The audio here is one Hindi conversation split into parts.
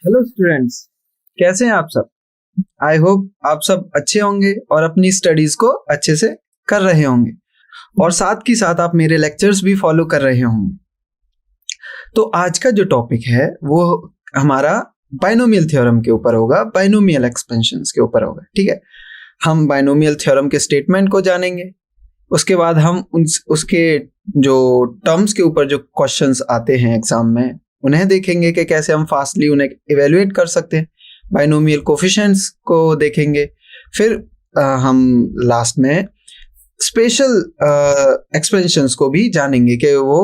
हेलो स्टूडेंट्स, कैसे हैं आप सब। आई होप आप सब अच्छे होंगे और अपनी स्टडीज को अच्छे से कर रहे होंगे और साथ ही साथ आप मेरे लेक्चर्स भी फॉलो कर रहे होंगे। तो आज का जो टॉपिक है वो हमारा बाइनोमियल थ्योरम के ऊपर होगा, बाइनोमियल एक्सपेंशंस के ऊपर होगा। ठीक है, हम बाइनोमियल थ्योरम के स्टेटमेंट को जानेंगे, उसके बाद हम उसके जो टर्म्स के ऊपर जो क्वेश्चंस आते हैं एग्जाम में उन्हें देखेंगे कि कैसे हम फास्टली उन्हें इवेल्युएट कर सकते हैं। बाइनोमियल कोफिशिएंट्स को देखेंगे, फिर हम लास्ट में स्पेशल एक्सपेंशंस को भी जानेंगे कि वो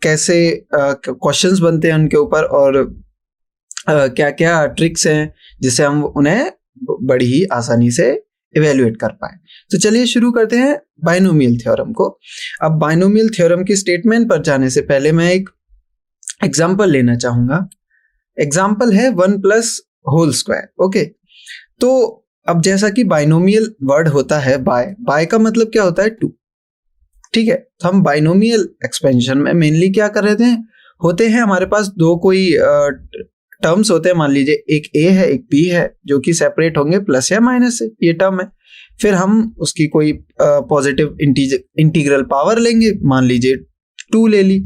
कैसे क्वेश्चंस बनते हैं उनके ऊपर और क्या क्या ट्रिक्स हैं जिससे हम उन्हें बड़ी ही आसानी से इवेल्युएट कर पाए। तो चलिए शुरू करते हैं बाइनोमियल थ्योरम को। अब बाइनोमियल थ्योरम की स्टेटमेंट पर जाने से पहले मैं एक एग्जाम्पल लेना चाहूंगा। एग्जाम्पल है 1 प्लस होल स्क्वायर। ओके, तो अब जैसा कि बाइनोमियल वर्ड होता है बाय का मतलब क्या होता है 2। ठीक है, तो हम बाइनोमियल एक्सपेंशन में मेनली क्या कर रहे थे, होते हैं हमारे पास दो कोई टर्म्स होते हैं। मान लीजिए एक ए है एक बी है जो कि सेपरेट होंगे प्लस या माइनस से, ये टर्म है। फिर हम उसकी कोई पॉजिटिव इंटीग्रल पावर लेंगे, मान लीजिए 2 ले ली।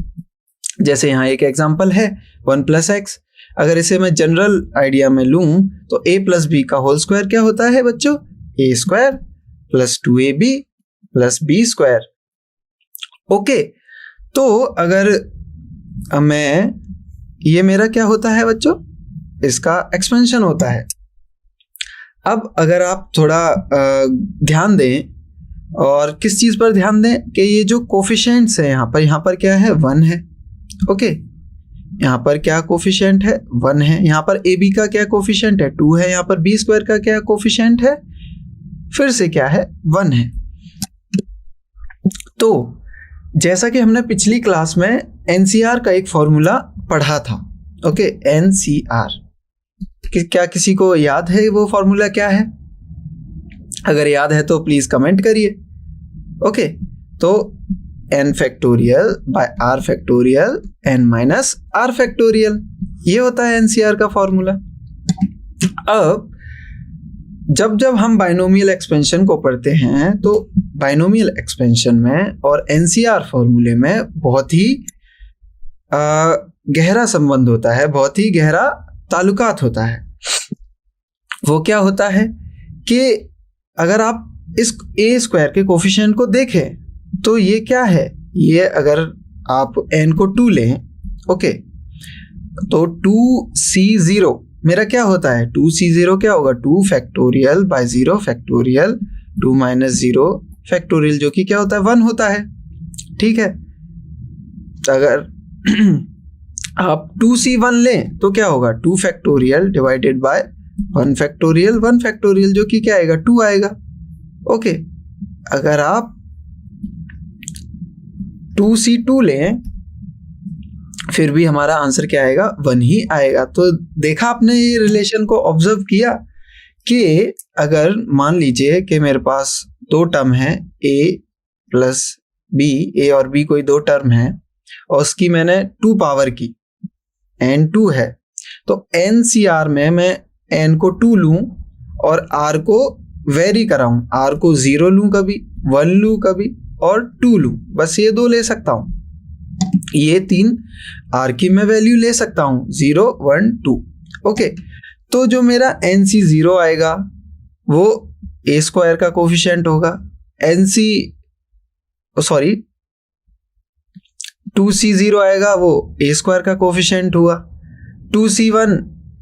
जैसे यहाँ एक एग्जांपल है 1 प्लस एक्स। अगर इसे मैं जनरल आइडिया में लूं तो a प्लस बी का होल स्क्वायर क्या होता है बच्चों, a square plus 2ab plus b square. Okay, तो अगर मैं ये मेरा क्या होता है बच्चों, इसका एक्सपेंशन होता है। अब अगर आप थोड़ा ध्यान दें, और किस चीज पर ध्यान दें कि ये जो कोफिशिएंट्स है यहाँ पर क्या है 1 है। ओके, यहाँ पर क्या कोफिशिएंट है 1 है। यहाँ पर ए बी का क्या कोफिशिएंट है 2 है। यहाँ पर बी स्क्वायर का क्या कोफिशिएंट है, फिर से क्या है 1 है। तो जैसा कि हमने पिछली क्लास में एनसीआर का एक फॉर्मूला पढ़ा था। ओके, एनसीआर क्या किसी को याद है वो फॉर्मूला क्या है? अगर याद है तो प्लीज कमेंट करिए। ओके, तो n factorial by r factorial n माइनस r फैक्टोरियल, ये होता है एनसीआर का फॉर्मूला। अब जब हम बाइनोमियल एक्सपेंशन को पढ़ते हैं तो बाइनोमियल एक्सपेंशन में और एनसीआर फॉर्मूले में बहुत ही गहरा संबंध होता है, बहुत ही गहरा ताल्लुकात होता है। वो क्या होता है कि अगर आप इस a स्क्वायर के कोफिशिएंट को देखें तो ये क्या है, ये अगर आप n को 2 लें, ओके, तो 2c0 मेरा क्या होता है, 2c0 क्या होगा 2 factorial by 0 factorial 2 minus 0 factorial, जो कि क्या होता है 1 होता है। ठीक है, अगर आप 2c1 लें तो क्या होगा 2 factorial divided by 1 factorial 1 factorial, जो कि क्या आएगा 2 आएगा। ओके, अगर आप 2c2 लें फिर भी हमारा आंसर क्या आएगा 1 ही आएगा। तो देखा आपने ये रिलेशन को ऑब्जर्व किया कि अगर मान लीजिए कि मेरे पास दो टर्म है a प्लस b, a और b कोई दो टर्म है और उसकी मैंने 2 पावर की n2 है, तो NCR में मैं n को 2 लूं और r को वेरी कराऊं, r को 0 लूं कभी, 1 लूं कभी और 2 लूं, बस ये 2 ले सकता हूं। ये 3 r की मैं वैल्यू ले सकता हूं 0 1 2। ओके, तो जो मेरा NC0 आएगा वो a स्क्वायर का कोफिशिएंट होगा, सॉरी 2c0 आएगा वो a स्क्वायर का कोफिशिएंट हुआ, 2c1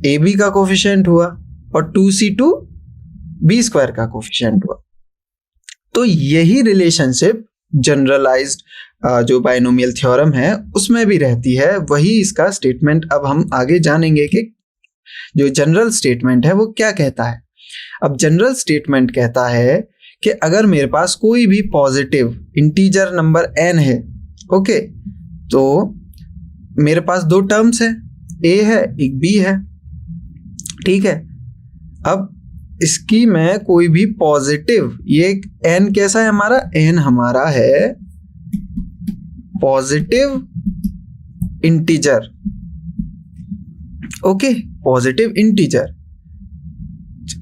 ab का कोफिशिएंट हुआ और 2c2 b स्क्वायर का कोफिशिएंट हुआ। तो यही रिलेशनशिप जनरलाइज्ड जो बाइनोमियल थ्योरम है उसमें भी रहती है, वही इसका स्टेटमेंट अब हम आगे जानेंगे कि जो जनरल स्टेटमेंट है वो क्या कहता है। अब जनरल स्टेटमेंट कहता है कि अगर मेरे पास कोई भी पॉजिटिव इंटीजर नंबर n है, ओके, तो मेरे पास दो टर्म्स है, a है एक b है। ठीक है, अब इसकी मैं कोई भी पॉजिटिव, ये n कैसा है हमारा, n हमारा है positive integer. Okay, positive integer,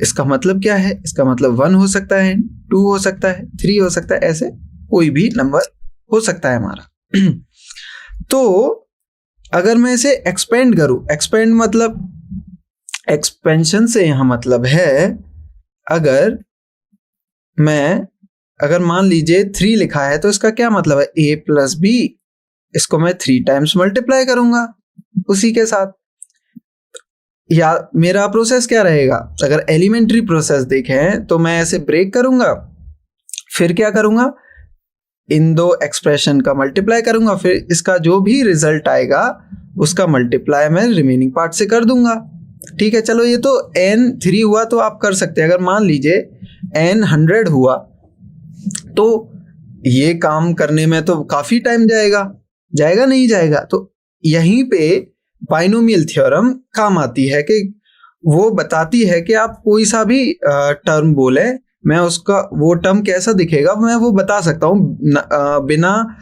इसका मतलब क्या है? इसका मतलब 1 हो सकता है, 2 हो सकता है, 3 हो सकता है, ऐसे कोई भी नंबर हो सकता है हमारा। तो अगर मैं इसे एक्सपेंड करूं, एक्सपेंड मतलब एक्सपेंशन से यहां मतलब है, अगर मान लीजिए 3 लिखा है तो इसका क्या मतलब है? a प्लस बी, इसको मैं 3 टाइम्स मल्टीप्लाई करूंगा उसी के साथ। या मेरा प्रोसेस क्या रहेगा? अगर एलिमेंट्री प्रोसेस देखें तो मैं ऐसे ब्रेक करूंगा, फिर क्या करूंगा? इन दो एक्सप्रेशन का मल्टीप्लाई करूंगा, फिर इसका जो भी रिजल्ट आएगा उसका मल्टीप्लाई मैं रिमेनिंग पार्ट से कर दूंगा। ठीक है, चलो ये तो n3 हुआ तो आप कर सकते हैं। अगर मान लीजिए n100 हुआ तो ये काम करने में तो काफी टाइम जाएगा नहीं जाएगा? तो यहीं पे बाइनोमियल थ्योरम काम आती है कि वो बताती है कि आप कोई सा भी टर्म बोले, मैं उसका वो टर्म कैसा दिखेगा मैं वो बता सकता हूँ बिना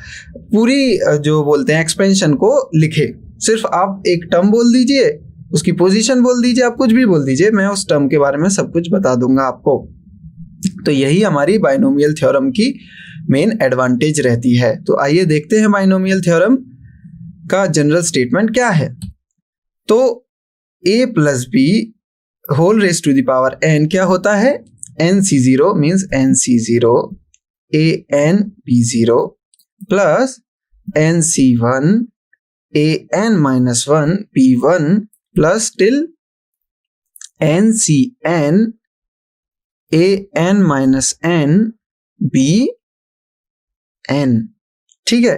पूरी जो बोलते हैं एक्सपेंशन को लिखे। सिर्फ आप एक टर्म बोल दीजिए, उसकी पोजीशन बोल दीजिए, आप कुछ भी बोल दीजिए, मैं उस टर्म के बारे में सब कुछ बता दूंगा आपको। तो यही हमारी बाइनोमियल थ्योरम की मेन एडवांटेज रहती है। तो आइए देखते हैं बाइनोमियल थ्योरम का जनरल स्टेटमेंट क्या है। तो a plus B whole raise to the power n क्या होता है? nc0 means nc0 an b0 plus nc1 an minus 1 b1 plus till ncn an minus n bn। ठीक है,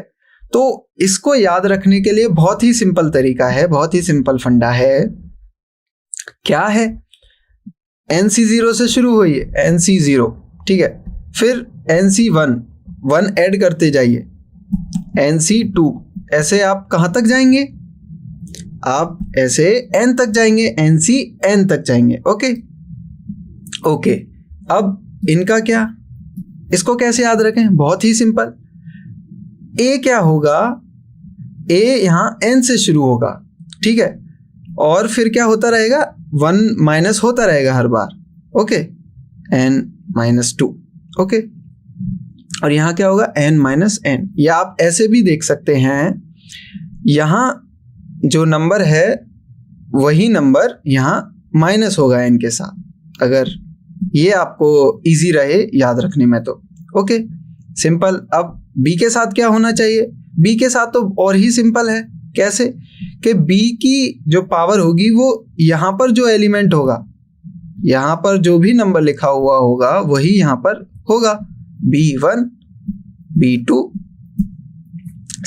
तो इसको याद रखने के लिए बहुत ही सिंपल तरीका है, बहुत ही सिंपल फंडा है। क्या है? nc0 से शुरू हुई है, nc0, ठीक है, फिर nc1 1 ऐड करते जाइए, nc2, ऐसे आप कहां तक जाएंगे? आप ऐसे n तक जाएंगे, ncn तक जाएंगे। ओके, अब इनका क्या, इसको कैसे याद रखें? बहुत ही सिंपल, a क्या होगा? a यहां n से शुरू होगा, ठीक है, और फिर क्या होता रहेगा? 1 माइनस होता रहेगा हर बार। Okay, n minus 2। ओके, और यहां क्या होगा? n minus n। या आप ऐसे भी देख सकते हैं, यहां जो नंबर है वही नंबर यहां माइनस होगा n के साथ, अगर ये आपको इजी रहे याद रखने में तो। Okay, simple. अब b के साथ क्या होना चाहिए? b के साथ तो और ही सिंपल है। कैसे? कि b की जो पावर होगी वो यहां पर जो एलिमेंट होगा, यहां पर जो भी नंबर लिखा हुआ होगा वही यहां पर होगा, b1 b2,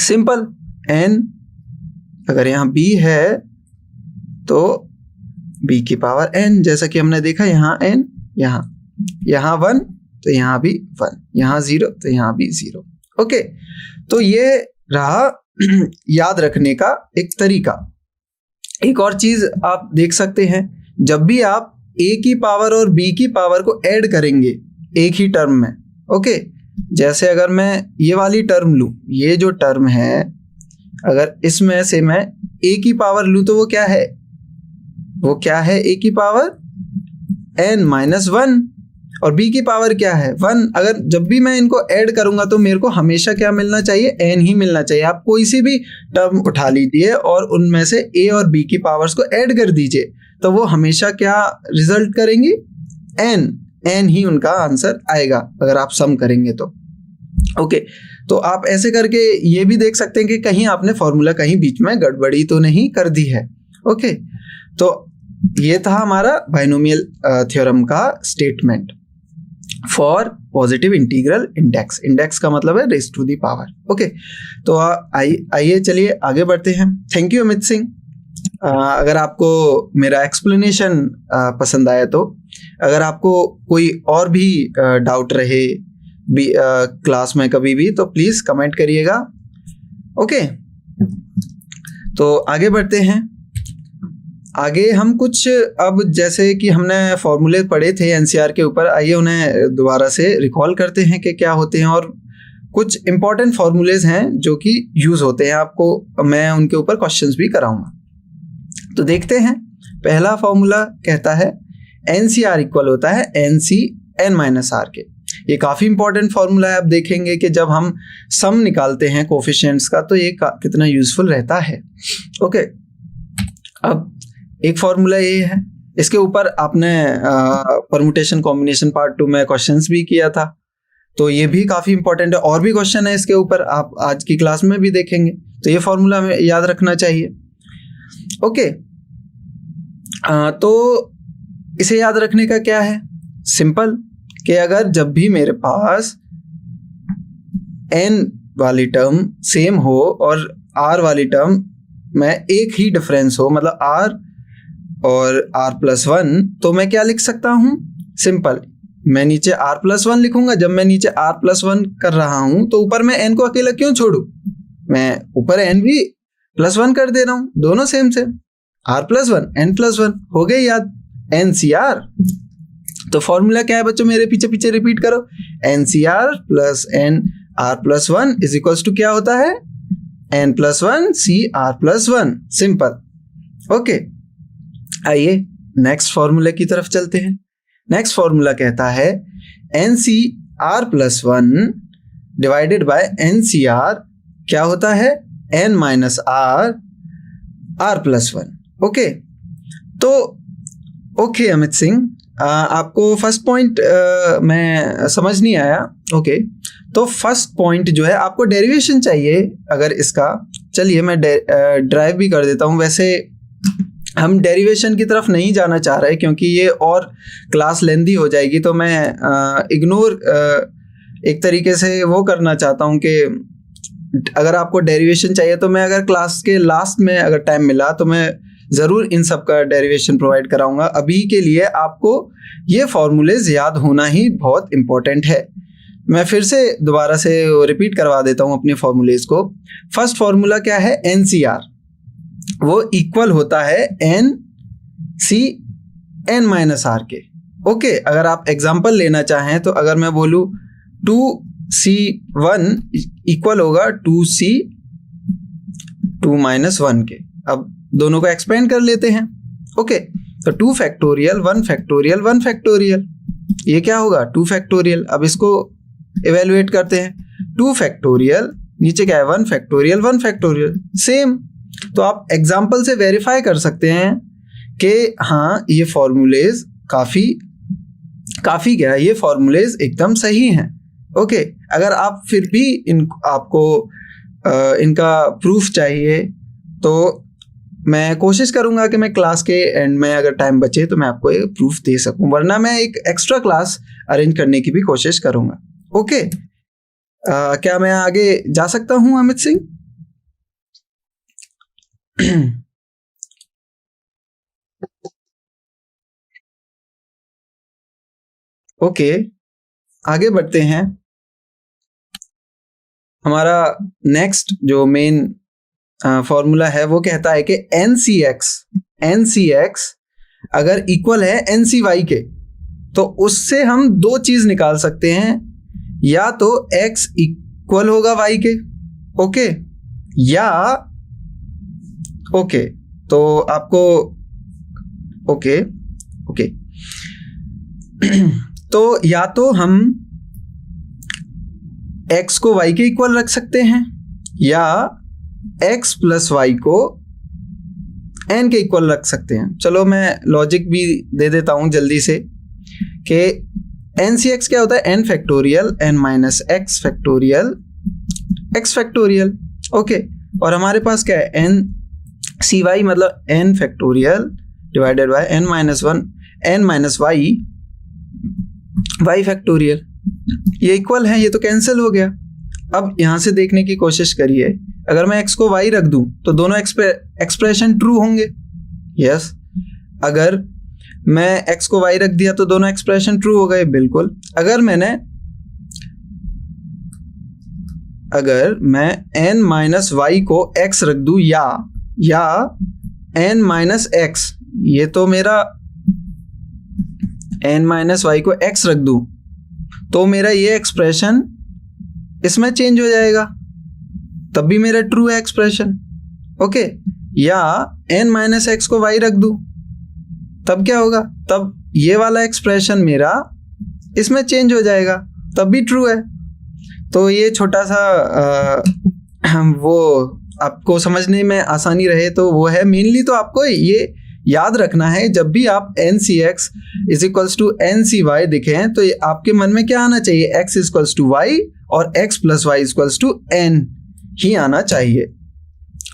सिंपल। n अगर यहां b है तो b की पावर n, जैसा कि हमने देखा, यहां n, यहां 1 तो यहां भी 1, यहां 0 तो यहां भी 0। ओके, तो ये रहा याद रखने का एक तरीका। एक और चीज आप देख सकते हैं, जब भी आप a की पावर और b की पावर को ऐड करेंगे एक ही टर्म में, ओके, जैसे अगर मैं ये वाली टर्म लूं, ये जो टर्म है, अगर इसमें से मैं a की पावर लूं तो वो क्या है? वो क्या है? a की पावर n माइनस 1, और b की पावर क्या है? 1। अगर जब भी मैं इनको ऐड करूंगा तो मेरे को हमेशा क्या मिलना चाहिए? n ही मिलना चाहिए। आप कोई सी भी टर्म उठा लीजिए और उनमें से a और b की पावर्स को ऐड कर दीजिए, तो वो हमेशा क्या रिजल्ट करेंगी? n ही उनका आंसर आएगा अगर आप सम करेंगे तो। ओके, तो आप ऐसे करके ये भी देख सकते हैं कि कहीं आपने फॉर्मूला कहीं बीच में गड़बड़ी तो नहीं कर दी है। ओके, तो ये था हमारा बाइनोमियल थ्योरम का statement for positive integral index. Index का मतलब है raise to the power. Okay, तो आइए चलिए आगे बढ़ते हैं। Thank you Amit Singh. अगर आपको मेरा एक्सप्लेनेशन पसंद आया तो, अगर आपको कोई और भी डाउट रहे क्लास में कभी भी, तो प्लीज कमेंट करिएगा। ओके, तो आगे बढ़ते हैं। आगे हम कुछ, अब जैसे कि हमने फॉर्मूले पढ़े थे एनसीआर के ऊपर, आइए उन्हें दोबारा से रिकॉल करते हैं कि क्या होते हैं, और कुछ इंपॉर्टेंट फॉर्मूलेज हैं जो कि यूज होते हैं, आपको मैं उनके ऊपर क्वेश्चंस भी कराऊंगा। तो देखते हैं, पहला फॉर्मूला कहता है NCR इक्वल होता है NC n माइनस आर के। ये काफ़ी इंपॉर्टेंट फॉर्मूला है। आप देखेंगे कि जब हम सम निकालते हैं कोफिशिएंट्स का तो ये कितना यूजफुल रहता है। ओके, अब एक फॉर्मूला ये है, इसके ऊपर आपने परमुटेशन कॉम्बिनेशन पार्ट 2 में क्वेश्चंस भी किया था, तो ये भी काफ़ी इंपॉर्टेंट है। और भी क्वेश्चन है इसके ऊपर, आप आज की क्लास में भी देखेंगे, तो ये फॉर्मूला हमें याद रखना चाहिए। ओके, तो इसे याद रखने का क्या है, सिंपल, कि अगर जब भी मेरे पास n वाली टर्म सेम हो और r वाली टर्म में एक ही डिफरेंस हो, मतलब r और r+1, तो मैं क्या लिख सकता हूँ, सिंपल, मैं नीचे r+1 लिखूंगा। जब मैं नीचे r+1 कर रहा हूँ तो ऊपर मैं n को अकेला क्यों छोड़ू, मैं ऊपर n भी +1 कर दे रहा हूँ, दोनों सेम सेम, r+1 n+1 हो गए याद, NCR। तो फॉर्मूला क्या है बच्चों, मेरे पीछे पीछे रिपीट करो, NCR plus n r+1 is equals to क्या होता है, n+1 CR+1, सिंपल। ओके, आइए नेक्स्ट फॉर्मूला की तरफ चलते हैं। नेक्स्ट फॉर्मूला कहता है NCR+1 डिवाइडेड बाय NCR क्या होता है, n माइनस r r+1। ओके, तो ओके अमित सिंह, आपको फर्स्ट पॉइंट मैं समझ नहीं आया। ओके, तो फर्स्ट पॉइंट जो है आपको डेरिवेशन चाहिए अगर इसका, चलिए मैं ड्राइव भी कर देता हूँ। वैसे हम डेरिवेशन की तरफ नहीं जाना चाह रहे क्योंकि ये और क्लास लेंदी हो जाएगी, तो मैं इग्नोर एक तरीके से वो करना चाहता हूँ कि अगर आपको डेरिवेशन चाहिए तो मैं अगर क्लास के लास्ट में अगर टाइम मिला तो मैं ज़रूर इन सब का डेरिवेशन प्रोवाइड कराऊंगा। अभी के लिए आपको ये फॉर्मूलेज याद होना ही बहुत इम्पोर्टेंट है। मैं फिर से दोबारा से रिपीट करवा देता हूँ अपने फॉर्मूलेज को। फर्स्ट फॉर्मूला क्या है, NCR, वो इक्वल होता है NC n माइनस आर के। ओके, अगर आप एग्जाम्पल लेना चाहें तो अगर मैं बोलूँ 2C1 इक्वल होगा 2C 2 माइनस 1 के। अब दोनों को एक्सपेंड कर लेते हैं। ओके, तो 2 फैक्टोरियल 1 फैक्टोरियल 1 फैक्टोरियल, ये क्या होगा 2 फैक्टोरियल। अब इसको इवेलुएट करते हैं, 2 फैक्टोरियल नीचे क्या है 1 फैक्टोरियल 1 फैक्टोरियल, सेम। तो आप एग्जाम्पल से वेरीफाई कर सकते हैं कि हाँ ये फॉर्मूलेज काफ़ी क्या है, ये फॉर्मूलेज एकदम सही हैं। ओके, अगर आप फिर भी आपको इनका प्रूफ चाहिए तो मैं कोशिश करूंगा कि मैं क्लास के एंड में अगर टाइम बचे तो मैं आपको ये प्रूफ दे सकूं, वरना मैं एक एक्स्ट्रा क्लास अरेंज करने की भी कोशिश करूंगा। ओके, क्या मैं आगे जा सकता हूं अमित सिंह? ओके, आगे बढ़ते हैं। हमारा नेक्स्ट जो मेन फॉर्मूला है वो कहता है कि NCX अगर इक्वल है NCY के, तो उससे हम दो चीज निकाल सकते हैं, या तो X इक्वल होगा Y के, ओके, या ओके, तो आपको ओके तो या तो हम X को Y के इक्वल रख सकते हैं या x प्लस वाई को n के इक्वल रख सकते हैं। चलो मैं लॉजिक भी दे देता हूं जल्दी से कि NCX क्या होता है, n factorial n minus x factorial x factorial. Okay, और हमारे पास क्या है NCY मतलब n factorial divided by n माइनस 1 n माइनस y फैक्टोरियल। ये इक्वल है, ये तो कैंसिल हो गया। अब यहां से देखने की कोशिश करिए, अगर मैं x को y रख दूं तो दोनों एक्सप्रेशन ट्रू होंगे। यस, अगर मैं x को y रख दिया तो दोनों एक्सप्रेशन ट्रू हो गए, बिल्कुल। अगर मैं n माइनस y को x रख दूं या n माइनस x, ये तो मेरा n माइनस y को x रख दूं तो मेरा ये एक्सप्रेशन इसमें चेंज हो जाएगा, तब भी मेरा ट्रू है एक्सप्रेशन। ओके, या n माइनस एक्स को y रख दूं, तब क्या होगा? तब ये वाला एक्सप्रेशन मेरा इसमें चेंज हो जाएगा, तब भी ट्रू है। तो ये छोटा सा वो आपको समझने में आसानी रहे तो वो है। मेनली तो आपको ये याद रखना है, जब भी आप n C x is equals to n C y दिखें तो आपके मन में क्या आना चाहिए? एक्स इक्वल्स टू वाई और x plus y equals to n ही आना चाहिए।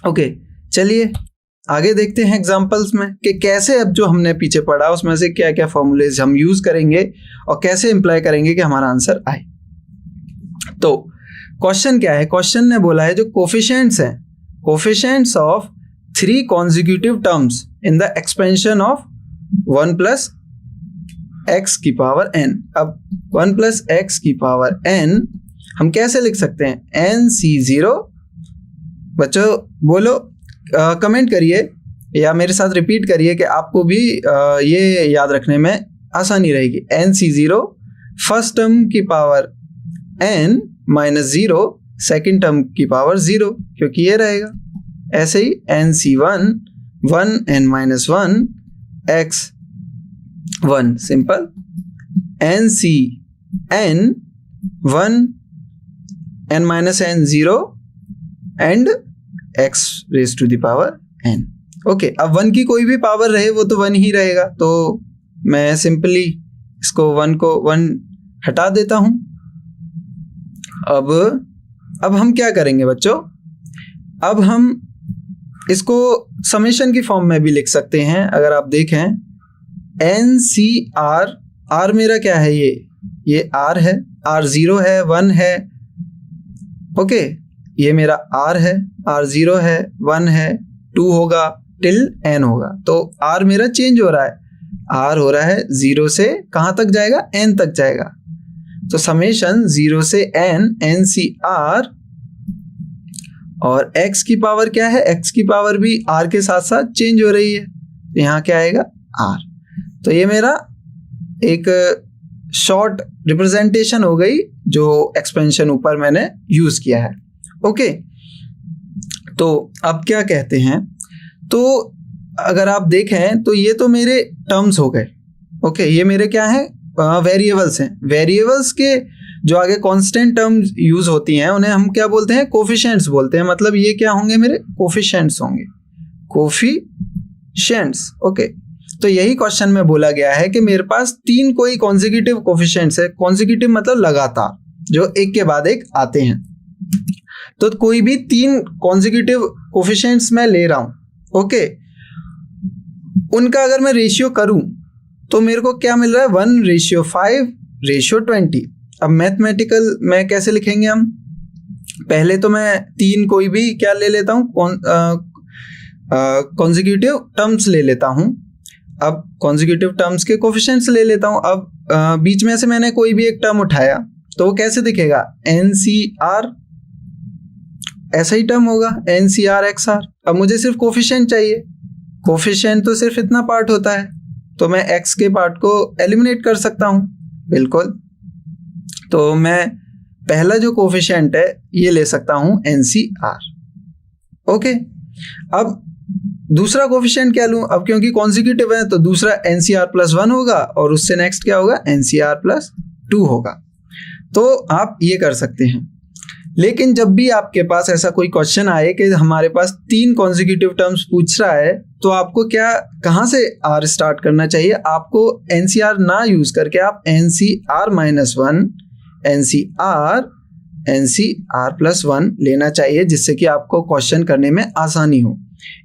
ओके, चलिए आगे देखते हैं एग्जांपल्स में कि कैसे अब जो हमने पीछे पढ़ा उसमें से क्या क्या फॉर्मूलेज हम यूज करेंगे और कैसे इंप्लाई करेंगे कि हमारा आंसर आए। तो क्वेश्चन क्या है? क्वेश्चन ने बोला है जो कोफिशिएंट्स हैं, coefficients of 3 consecutive terms in the expansion of 1 plus x की पावर n। अब 1 plus x की पावर n हम कैसे लिख सकते हैं? nc0। बच्चों बोलो, कमेंट करिए या मेरे साथ रिपीट करिए कि आपको भी ये याद रखने में आसानी रहेगी। nc0 फर्स्ट टर्म की power n minus 0 second term की पावर 0, क्योंकि ये रहेगा। ऐसे ही nc1 1 n माइनस 1 x 1 simple, ncn 1 n minus n 0 and x raise to the power n। Okay, अब 1 की कोई भी पावर रहे वो तो 1 ही रहेगा, तो मैं सिंपली इसको 1 को 1 हटा देता हूं। अब हम क्या करेंगे बच्चों? अब हम इसको समेशन की फॉर्म में भी लिख सकते हैं। अगर आप देखें NCR, R मेरा क्या है? ये R है, R0 है, 1 है। ओके, ये मेरा R है, R0 है, 1 है, 2 होगा टिल n होगा। तो R मेरा चेंज हो रहा है, R हो रहा है 0 से कहाँ तक जाएगा? n तक जाएगा। तो समेशन 0 से n NCR, और x की पावर क्या है? x की पावर भी r के साथ साथ चेंज हो रही है, यहाँ क्या आएगा? r। तो ये मेरा एक शॉर्ट रिप्रेजेंटेशन हो गई जो एक्सपेंशन ऊपर मैंने यूज किया है। ओके, तो अब क्या कहते हैं? तो अगर आप देखें तो ये तो मेरे टर्म्स हो गए। ओके, ये मेरे क्या है? वेरिएबल्स हैं। वेरिएबल्स के जो आगे कांस्टेंट टर्म्स यूज होती हैं उन्हें हम क्या बोलते हैं? कोफिशिएंट्स बोलते हैं। मतलब ये क्या होंगे? मेरे कोफिशिएंट्स होंगे, कोफिशिएंट्स। ओके, तो यही क्वेश्चन में बोला गया है कि मेरे पास 3 कोई कॉन्जिक्यूटिव कोफिशिएंट्स है। कॉन्जिक्यूटिव मतलब लगातार, जो एक के बाद एक आते हैं। तो कोई भी 3 कॉन्जिक्यूटिव कोफिशिएंट्स मैं ले रहा हूं। ओके, उनका अगर मैं रेशियो करूं तो मेरे को क्या मिल रहा है? 1:5:20। अब मैथमेटिकल में कैसे लिखेंगे हम? पहले तो मैं 3 कोई भी क्या ले लेता हूँ? कॉन्जिक्यूटिव टर्म्स ले लेता हूँ। अब कॉन्जिक्यूटिव टर्म्स के कोफिशिएंट्स ले लेता हूँ। अब बीच में से मैंने कोई भी एक टर्म उठाया तो वो कैसे दिखेगा? NCR, ऐसा ही टर्म होगा, NCR/XR। अब मुझे सिर्फ कोफिशिएंट चाहिए। कोफिशिएंट तो सिर्फ इतना पार्ट होता है, तो मैं x के पार्ट को एलिमिनेट कर सकता हूँ। बिल्कुल, तो मैं पहला जो कोफिशिएंट है ये ले सकता हूं NCR। ओके, अब दूसरा कोफिशिएंट क्या लूं? अब क्योंकि कॉन्जिक्यूटिव है तो दूसरा NCR+1 होगा और उससे नेक्स्ट क्या होगा? NCR+2 होगा। तो आप ये कर सकते हैं। लेकिन जब भी आपके पास ऐसा कोई क्वेश्चन आए कि हमारे पास 3 कॉन्जिक्यूटिव टर्म्स पूछ रहा है तो आपको कहाँ से R स्टार्ट करना चाहिए? आपको NCR ना यूज करके आप NCR-1 NCR+1 लेना चाहिए, जिससे कि आपको क्वेश्चन करने में आसानी हो।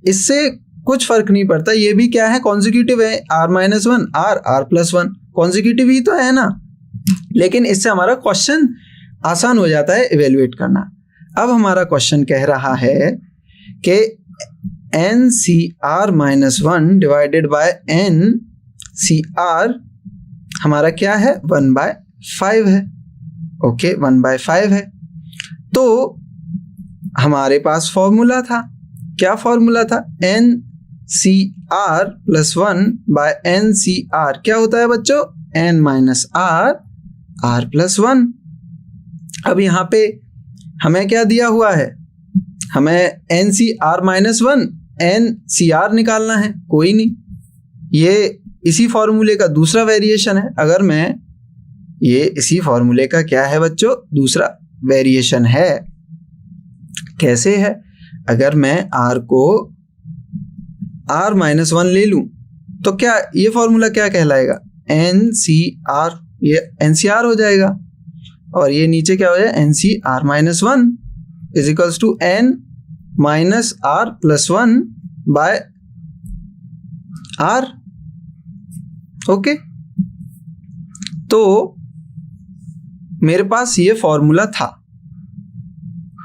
इससे कुछ फर्क नहीं पड़ता, ये भी क्या है? कॉन्जिक्यूटिव है। R-1 R+1 कॉन्जिक्यूटिव ही तो है ना, लेकिन इससे हमारा क्वेश्चन आसान हो जाता है इवेल्युएट करना। अब हमारा क्वेश्चन कह रहा है कि NCR-1 डिवाइडेड बाय NCR हमारा क्या है? 1/5 है। ओके, 1/5 है। तो हमारे पास फॉर्मूला था, क्या फॉर्मूला था? NCR+1/NCR क्या होता है बच्चों? n-r r+1। अब यहाँ पे हमें क्या दिया हुआ है? हमें NCR-1 NCR निकालना है, कोई नहीं, ये इसी फॉर्मूले का दूसरा वेरिएशन है। अगर मैं ये इसी फॉर्मूले का क्या है बच्चों, दूसरा वेरिएशन है। कैसे है? अगर मैं R को R-1 ले लूं तो क्या ये फॉर्मूला क्या कहलाएगा, NCR, ये NCR हो जाएगा। और ये नीचे क्या हो जाएगा, NCR-1 is equals to N-R+1 by R। Okay, तो मेरे पास ये फॉर्मूला था।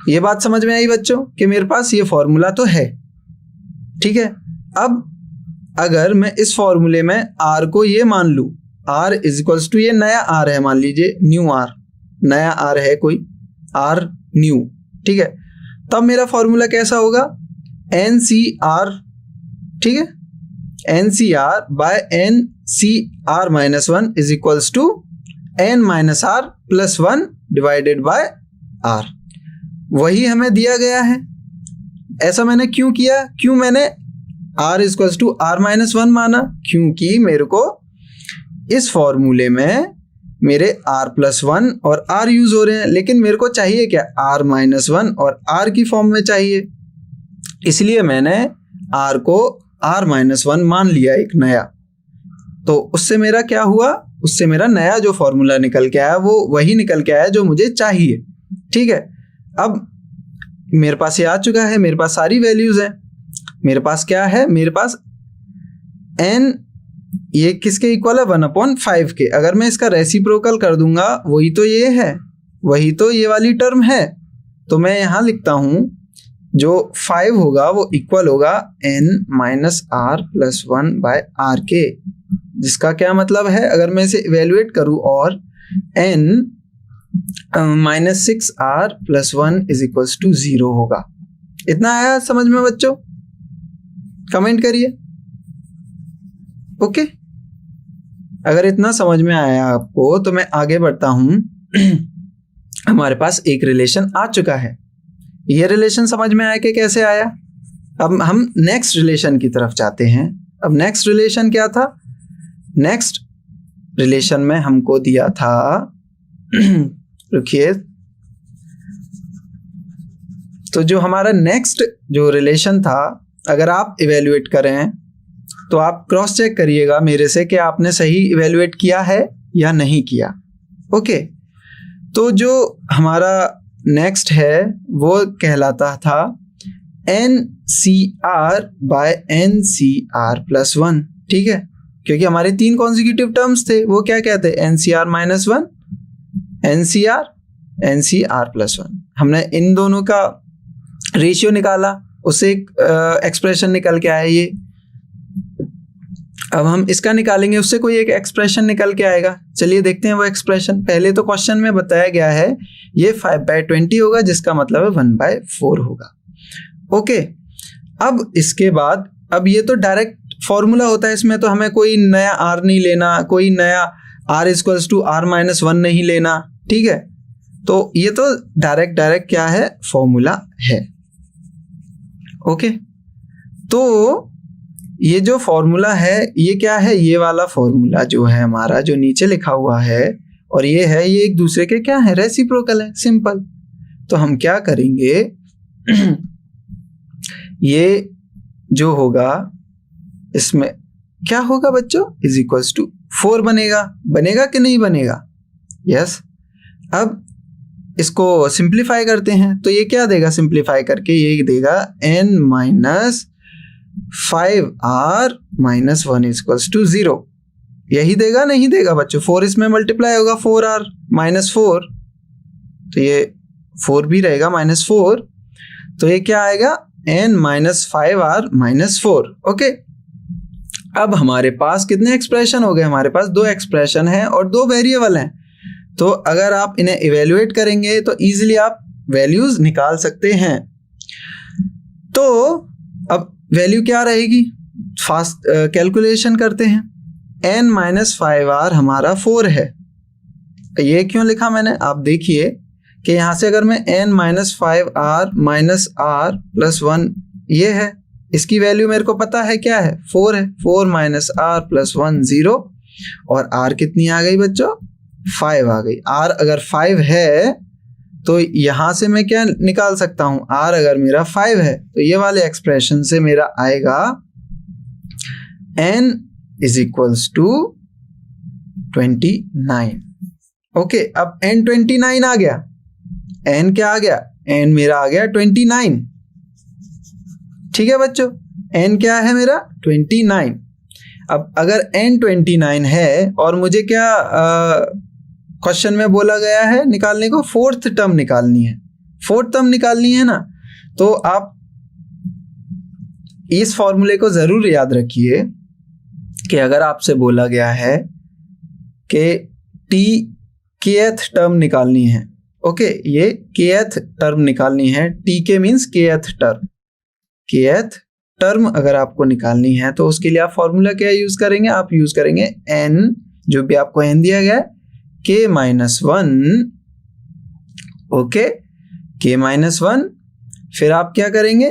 ये बात समझ में आई बच्चों कि मेरे पास ये फॉर्मूला तो है, ठीक है। अब अगर मैं इस फॉर्मूले में R को ये मान लूं, R इज इक्वल्स टू, ये नया R है, मान लीजिए न्यू R, नया R है कोई R न्यू, ठीक है। तब मेरा फॉर्मूला कैसा होगा, NCR, ठीक है, NCR by NCR-1 is equals to N-R+1 divided by R। वही हमें दिया गया है। ऐसा मैंने क्यों किया, क्यों मैंने R इक्वल्स टू R-1 माना, क्योंकि मेरे को इस फॉर्मूले में मेरे R+1 और R यूज हो रहे हैं, लेकिन मेरे को चाहिए क्या, R-1 और R की फॉर्म में चाहिए। इसलिए मैंने R को R-1 मान लिया एक नया। तो उससे मेरा क्या हुआ, उससे मेरा नया जो फॉर्मूला निकल के आया वो वही निकल के आया जो मुझे चाहिए, ठीक है। अब मेरे पास ये आ चुका है, मेरे पास सारी वैल्यूज हैं। मेरे पास क्या है, मेरे पास n ये किसके इक्वल है, 1/5 के। अगर मैं इसका रेसिप्रोकल कर दूंगा, वही तो ये है, वही तो ये वाली टर्म है। तो मैं यहाँ लिखता हूँ जो 5 होगा वो इक्वल होगा N-R+1 बाय R के, जिसका क्या मतलब है, अगर मैं इसे इवेल्युएट करूँ और N-6R+1 इज इक्वल्स टू 0 होगा। इतना आया समझ में बच्चों, कमेंट करिए। ओके, अगर इतना समझ में आया आपको तो मैं आगे बढ़ता हूं। हमारे पास एक रिलेशन आ चुका है। ये रिलेशन समझ में आया कि कैसे आया। अब हम नेक्स्ट रिलेशन की तरफ जाते हैं। अब नेक्स्ट रिलेशन क्या था, नेक्स्ट रिलेशन में हमको दिया था रुकिए, तो जो हमारा नेक्स्ट जो रिलेशन था, अगर आप इवेल्युएट करें तो आप क्रॉस चेक करिएगा मेरे से कि आपने सही इवेल्युएट किया है या नहीं किया। ओके, तो जो हमारा नेक्स्ट है वो कहलाता था NCR बाय NCR+1, ठीक है, क्योंकि हमारे 3 कॉन्जिक्यूटिव टर्म्स थे। वो क्या कहते हैं, NCR-1 NCR+1। हमने इन दोनों का रेशियो निकाला, उससे एक एक्सप्रेशन निकल के आया ये। अब हम इसका निकालेंगे, उससे कोई एक एक्सप्रेशन निकल के आएगा। चलिए देखते हैं वो एक्सप्रेशन। पहले तो क्वेश्चन में बताया गया है ये 5/20 होगा, जिसका मतलब है 1/4 होगा। ओके, अब इसके बाद, अब ये तो डायरेक्ट फॉर्मूला होता है, इसमें तो हमें कोई नया R नहीं लेना, कोई नया R इक्वल्स टू R-1 नहीं लेना, ठीक है। तो ये तो डायरेक्ट क्या है, फॉर्मूला है। ओके, तो ये जो फॉर्मूला है ये क्या है, ये वाला फॉर्मूला जो है हमारा, जो नीचे लिखा हुआ है, और ये है, ये एक दूसरे के क्या है, रेसिप्रोकल है, सिंपल। तो हम क्या करेंगे ये जो होगा इसमें क्या होगा बच्चों, इज इक्वल्स टू 4 बनेगा। बनेगा कि नहीं बनेगा, यस। अब इसको सिंप्लीफाई करते हैं तो ये क्या देगा, सिंप्लीफाई करके ये देगा N-5R-1 इक्वल्स टू 0। यही देगा, नहीं देगा बच्चों, 4 इसमें मल्टीप्लाई होगा, 4R-4, तो ये 4 भी रहेगा -4, तो ये क्या आएगा, N-5R-4। ओके, अब हमारे पास कितने एक्सप्रेशन हो गए, हमारे पास 2 एक्सप्रेशन हैं और 2 वेरिएबल हैं। तो अगर आप इन्हें इवेल्युएट करेंगे तो इजीली आप वैल्यूज निकाल सकते हैं। तो अब वैल्यू क्या रहेगी, फास्ट कैलकुलेशन करते हैं। N-5R हमारा 4 है। ये क्यों लिखा मैंने, आप देखिए कि यहाँ से अगर मैं N-5R-R+1 ये है, इसकी वैल्यू मेरे को पता है क्या है, 4 है। 4 माइनस आर प्लस 1 0, और आर कितनी आ गई बच्चों, 5 आ गई। आर अगर 5 है तो यहां से मैं क्या निकाल सकता हूं, आर अगर मेरा 5 है तो ये वाले एक्सप्रेशन से मेरा आएगा n is equals to 29। Okay, अब n 29 आ गया, n क्या आ गया, n मेरा आ गया 29। ठीक है बच्चों, n क्या है मेरा 29। अब अगर n 29 है और मुझे क्या क्वेश्चन में बोला गया है निकालने को, फोर्थ टर्म निकालनी है, फोर्थ टर्म निकालनी है ना, तो आप इस फॉर्मूले को जरूर याद रखिए कि अगर आपसे बोला गया है कि t kth टर्म निकालनी है, ओके, ये kth टर्म निकालनी है, tk means kth term, kth term अगर आपको निकालनी है तो उसके लिए आप फॉर्मूला क्या यूज करेंगे, आप यूज करेंगे n, जो भी आपको n दिया गया है, k minus 1, okay, k minus 1। फिर आप क्या करेंगे,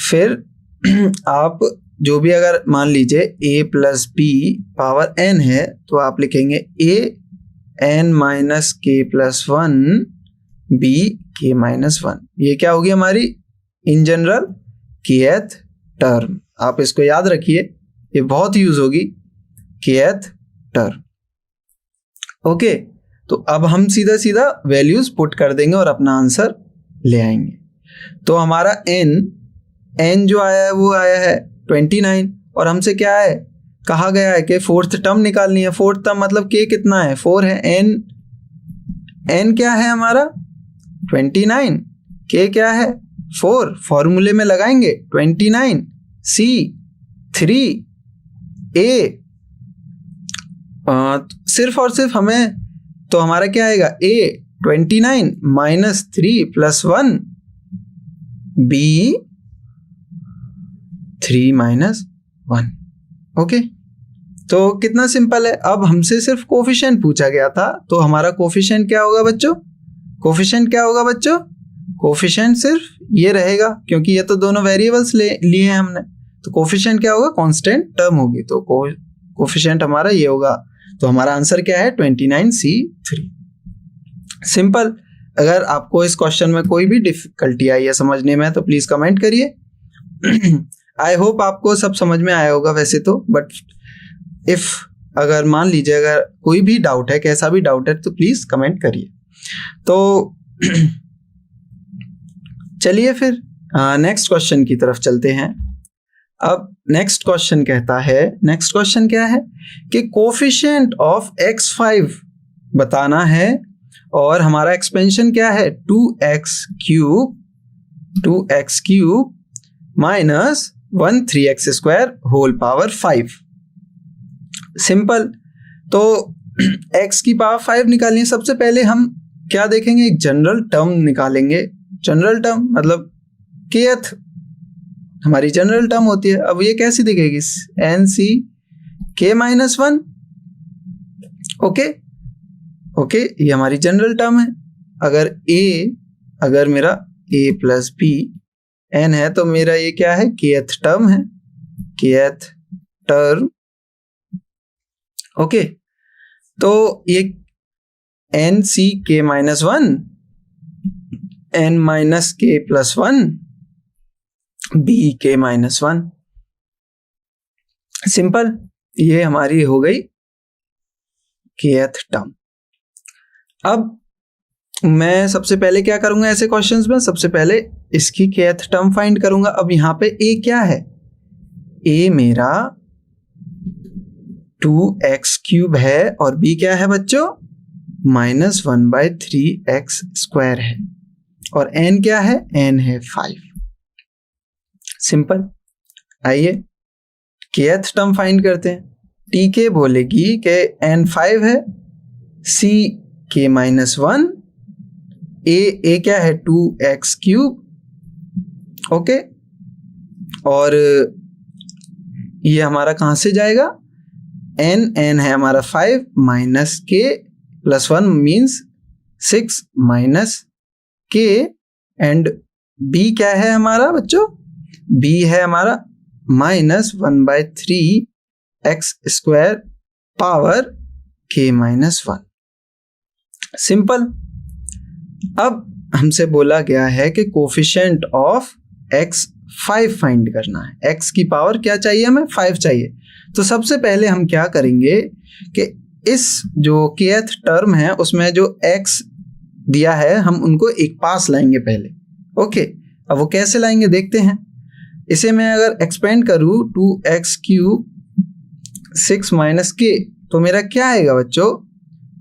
फिर आप जो भी अगर मान लीजिए a plus B power n है तो आप लिखेंगे a n minus k plus 1 b k minus 1। ये क्या होगी हमारी इन जनरल kth टर्म। आप इसको याद रखिए, ये बहुत यूज होगी, kth टर्म। ओके, तो अब हम सीधा सीधा वैल्यूज पुट कर देंगे और अपना आंसर ले आएंगे। तो हमारा n जो आया है वो आया है 29, और हमसे क्या है, कहा गया है कि फोर्थ टर्म निकालनी है। फोर्थ टर्म मतलब k कितना है, 4 है, n क्या है हमारा 29, k क्या है 4, फॉर्मूले में लगाएंगे 29 c 3 a, सिर्फ और सिर्फ हमें तो हमारा क्या आएगा a 29 minus 3 plus 1 b 3 minus 1। Okay, तो कितना सिंपल है। अब हमसे सिर्फ कोफिशिएंट पूछा गया था, तो हमारा कोफिशिएंट क्या होगा बच्चों, कोफिशिएंट क्या होगा बच्चों, कोफिशिएंट सिर्फ ये रहेगा, क्योंकि ये तो दोनों वेरिएबल्स लिए हैं हमने, तो कोफिशिएंट क्या होगा, कांस्टेंट टर्म होगी, तो कोफिशिएंट हमारा ये होगा। तो हमारा आंसर क्या है 29C3। सिंपल। अगर आपको इस क्वेश्चन में कोई भी डिफिकल्टी आई है समझने में तो प्लीज कमेंट करिए। आई होप आपको सब समझ में आया होगा वैसे तो, बट इफ अगर मान लीजिए अगर कोई भी डाउट है, कैसा भी डाउट है, तो प्लीज कमेंट करिए। तो चलिए फिर नेक्स्ट क्वेश्चन की तरफ चलते हैं। अब नेक्स्ट क्वेश्चन कहता है, नेक्स्ट क्वेश्चन क्या है कि कोफिशिएंट ऑफ x5 बताना है, और हमारा एक्सपेंशन क्या है 2x cube minus 1 3x square whole power 5। Simple. तो x की पावर 5 निकालनी है। सबसे पहले हम क्या देखेंगे, एक जनरल टर्म निकालेंगे। जनरल टर्म मतलब kth हमारी जनरल टर्म होती है। अब ये कैसी दिखेगी, nc k माइनस 1। ओके, ये हमारी जनरल टर्म है। अगर मेरा a प्लस बी n है तो मेरा ये क्या है, kth टर्म है, kth टर्म। ओके, तो ये nc k minus 1 n minus k plus 1 b k minus 1। Simple, ये हमारी हो गई kth टर्म। अब मैं सबसे पहले क्या करूंगा ऐसे क्वेश्चंस में, सबसे पहले इसकी kth टर्म फाइंड करूंगा। अब यहां पे a क्या है, a मेरा 2x क्यूब है और b क्या है बच्चों माइनस 1/3x स्क्वायर है, और n क्या है, n है 5। सिंपल। आइए kth टर्म फाइंड करते हैं। tk बोलेगी कि n 5 है, c k माइनस 1, a क्या है 2x क्यूब, ओके, और ये हमारा कहां से जाएगा, n है हमारा 5 minus k plus 1 means 6 minus k, and b क्या है हमारा बच्चों, b है हमारा -1/3 x² पावर k-1। सिंपल। अब हमसे बोला गया है कि कोफिशिएंट ऑफ x 5 फाइंड करना है। x की पावर क्या चाहिए हमें? 5 चाहिए। तो सबसे पहले हम क्या करेंगे कि इस जो kth टर्म है उसमें जो x दिया है हम उनको एक पास लाएंगे पहले। ओके, अब वो कैसे लाएंगे देखते हैं। इसे मैं अगर एक्सपेंड करूँ 2x³ 6 - k तो मेरा क्या आएगा बच्चों?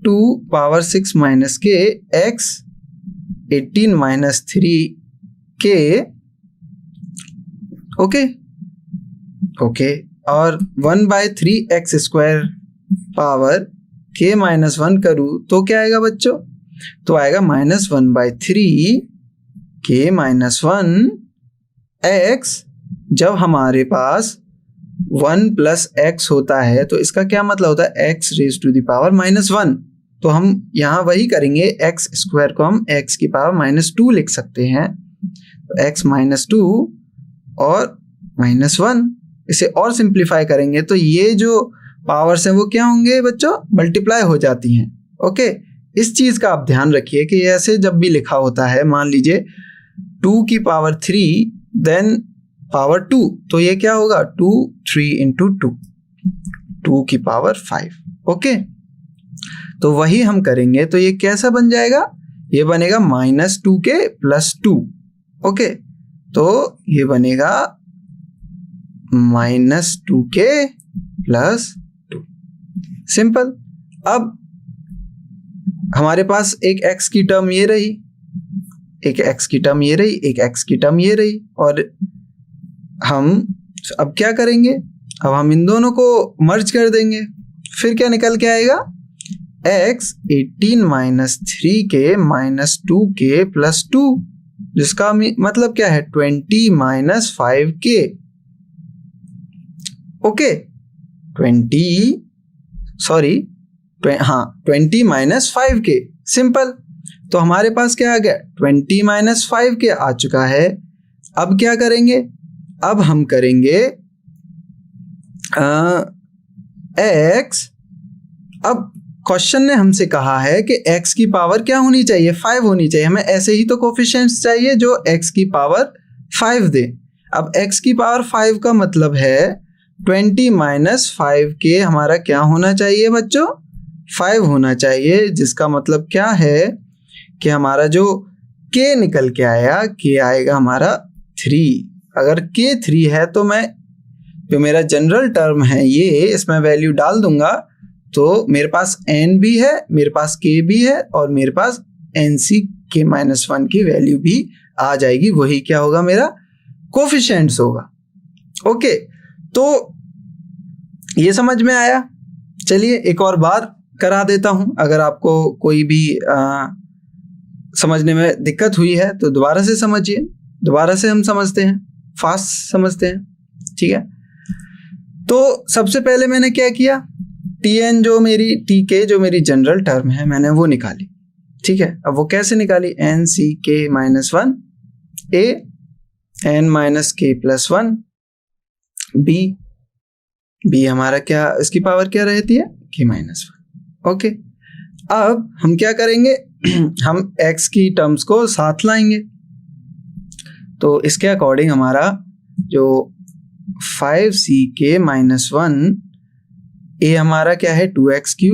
2 power 6 - k x 18 - 3k। Okay, और 1/3 x² पावर k-1 करूँ तो क्या आएगा बच्चों? तो आएगा -1/3 k-1 x। जब हमारे पास 1 + x होता है तो इसका क्या मतलब होता है? x⁻⁻1। तो हम यहाँ वही करेंगे, x² को हम x की पावर -2 लिख सकते हैं। तो x -2 और -1, इसे और सिंप्लीफाई करेंगे तो ये जो पावर्स हैं वो क्या होंगे बच्चों? मल्टीप्लाई हो जाती हैं। ओके, इस चीज का आप ध्यान रखिए कि ऐसे जब भी लिखा होता है, मान लीजिए 2 की पावर 3 देन पावर 2, तो ये क्या होगा? 2 3 × 2, 2 की पावर 5। ओके, तो वही हम करेंगे। तो ये कैसा बन जाएगा? ये बनेगा -2k + 2। ओके, तो ये बनेगा -2k + 2। सिंपल। अब हमारे पास एक x की टर्म ये रही, एक x की टर्म ये रही, एक x की टर्म ये रही, और हम अब क्या करेंगे? अब हम इन दोनों को मर्ज कर देंगे। फिर क्या निकल के आएगा? x 18 - 3k - 2k + 2, जिसका मतलब क्या है? 20 - 5k। Okay, 20 - 5k। सिंपल। तो हमारे पास क्या आ गया? 20 - 5k आ चुका है। अब क्या करेंगे? अब हम करेंगे x। अब क्वेश्चन ने हमसे कहा है कि x की पावर क्या होनी चाहिए? 5 होनी चाहिए। हमें ऐसे ही तो कोफिशिएंट्स चाहिए जो x की पावर 5 दे। अब x की पावर 5 का मतलब है 20 - 5k हमारा क्या होना चाहिए बच्चों? 5 होना चाहिए, जिसका मतलब क्या है कि हमारा जो k निकल के आया, k आएगा हमारा 3। अगर k 3 है तो मैं जो मेरा जनरल टर्म है ये इसमें वैल्यू डाल दूंगा, तो मेरे पास n भी है, मेरे पास k भी है, और मेरे पास nck-1 की वैल्यू भी आ जाएगी। वही क्या होगा? मेरा कोफिशिएंट्स होगा। ओके, तो ये समझ में आया। चलिए एक और बार करा देता हूं, अगर आपको कोई भी समझने में दिक्कत हुई है तो दोबारा से समझिए। दोबारा से हम समझते हैं, फास्ट समझते हैं। ठीक है, तो सबसे पहले मैंने क्या किया? tn tk जो मेरी जनरल टर्म है मैंने वो निकाली। ठीक है, अब वो कैसे निकाली? nck-1 a n-k+1 b हमारा क्या, इसकी पावर क्या रहती है? k-1। ओके, अब हम क्या करेंगे? हम x की टर्म्स को साथ लाएंगे। तो इसके अकॉर्डिंग हमारा जो 5ck-1 a हमारा क्या है? 2x³,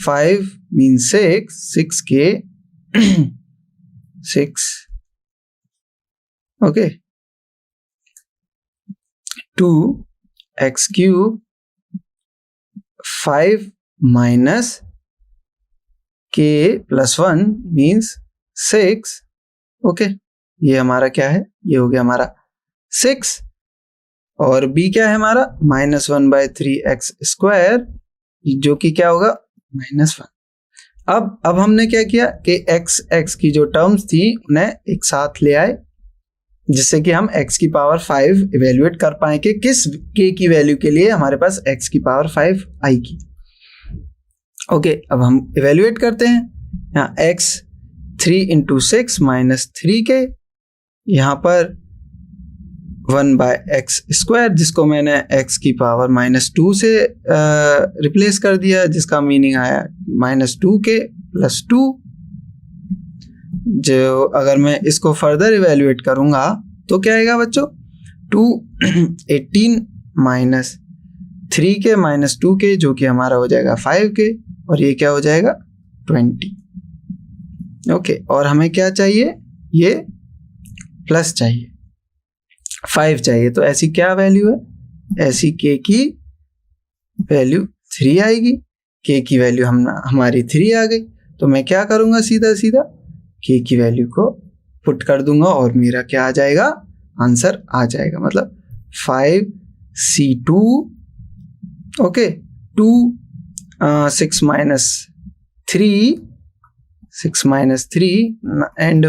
5 means 6k 6। Okay, 2x³ 5 - k+1 means 6। Okay, ये हमारा क्या है? ये हो गया हमारा 6। और b क्या है हमारा? -1/3x², जो कि क्या होगा? -1। अब हमने क्या किया कि x की जो टर्म्स थी उन्हें एक साथ ले आए, जिससे कि हम x की पावर 5 इवेल्युएट कर पाए कि किस k की वैल्यू के लिए हमारे पास x की पावर 5 आएगी। ओके, अब हम इवेल्युएट करते हैं। यहाँ x 3 इंटू 6 माइनस 3k, यहाँ पर 1/x स्क्वायर, जिसको मैंने x की पावर -2 से रिप्लेस कर दिया, जिसका मीनिंग आया -2k + 2। जो अगर मैं इसको फर्दर इवेल्युएट करूँगा तो क्या आएगा बच्चों, 218 माइनस 3k माइनस 2k, जो कि हमारा हो जाएगा 5k, और ये क्या हो जाएगा 20। ओके, और हमें क्या चाहिए, ये प्लस चाहिए, 5 चाहिए। तो ऐसी क्या वैल्यू है, ऐसी k की वैल्यू 3 आएगी। k की वैल्यू हमारी 3 आ गई, तो मैं क्या करूँगा, सीधा सीधा k की वैल्यू को पुट कर दूंगा और मेरा क्या आ जाएगा, आंसर आ जाएगा, मतलब 5c2। Okay, 6 minus 3 and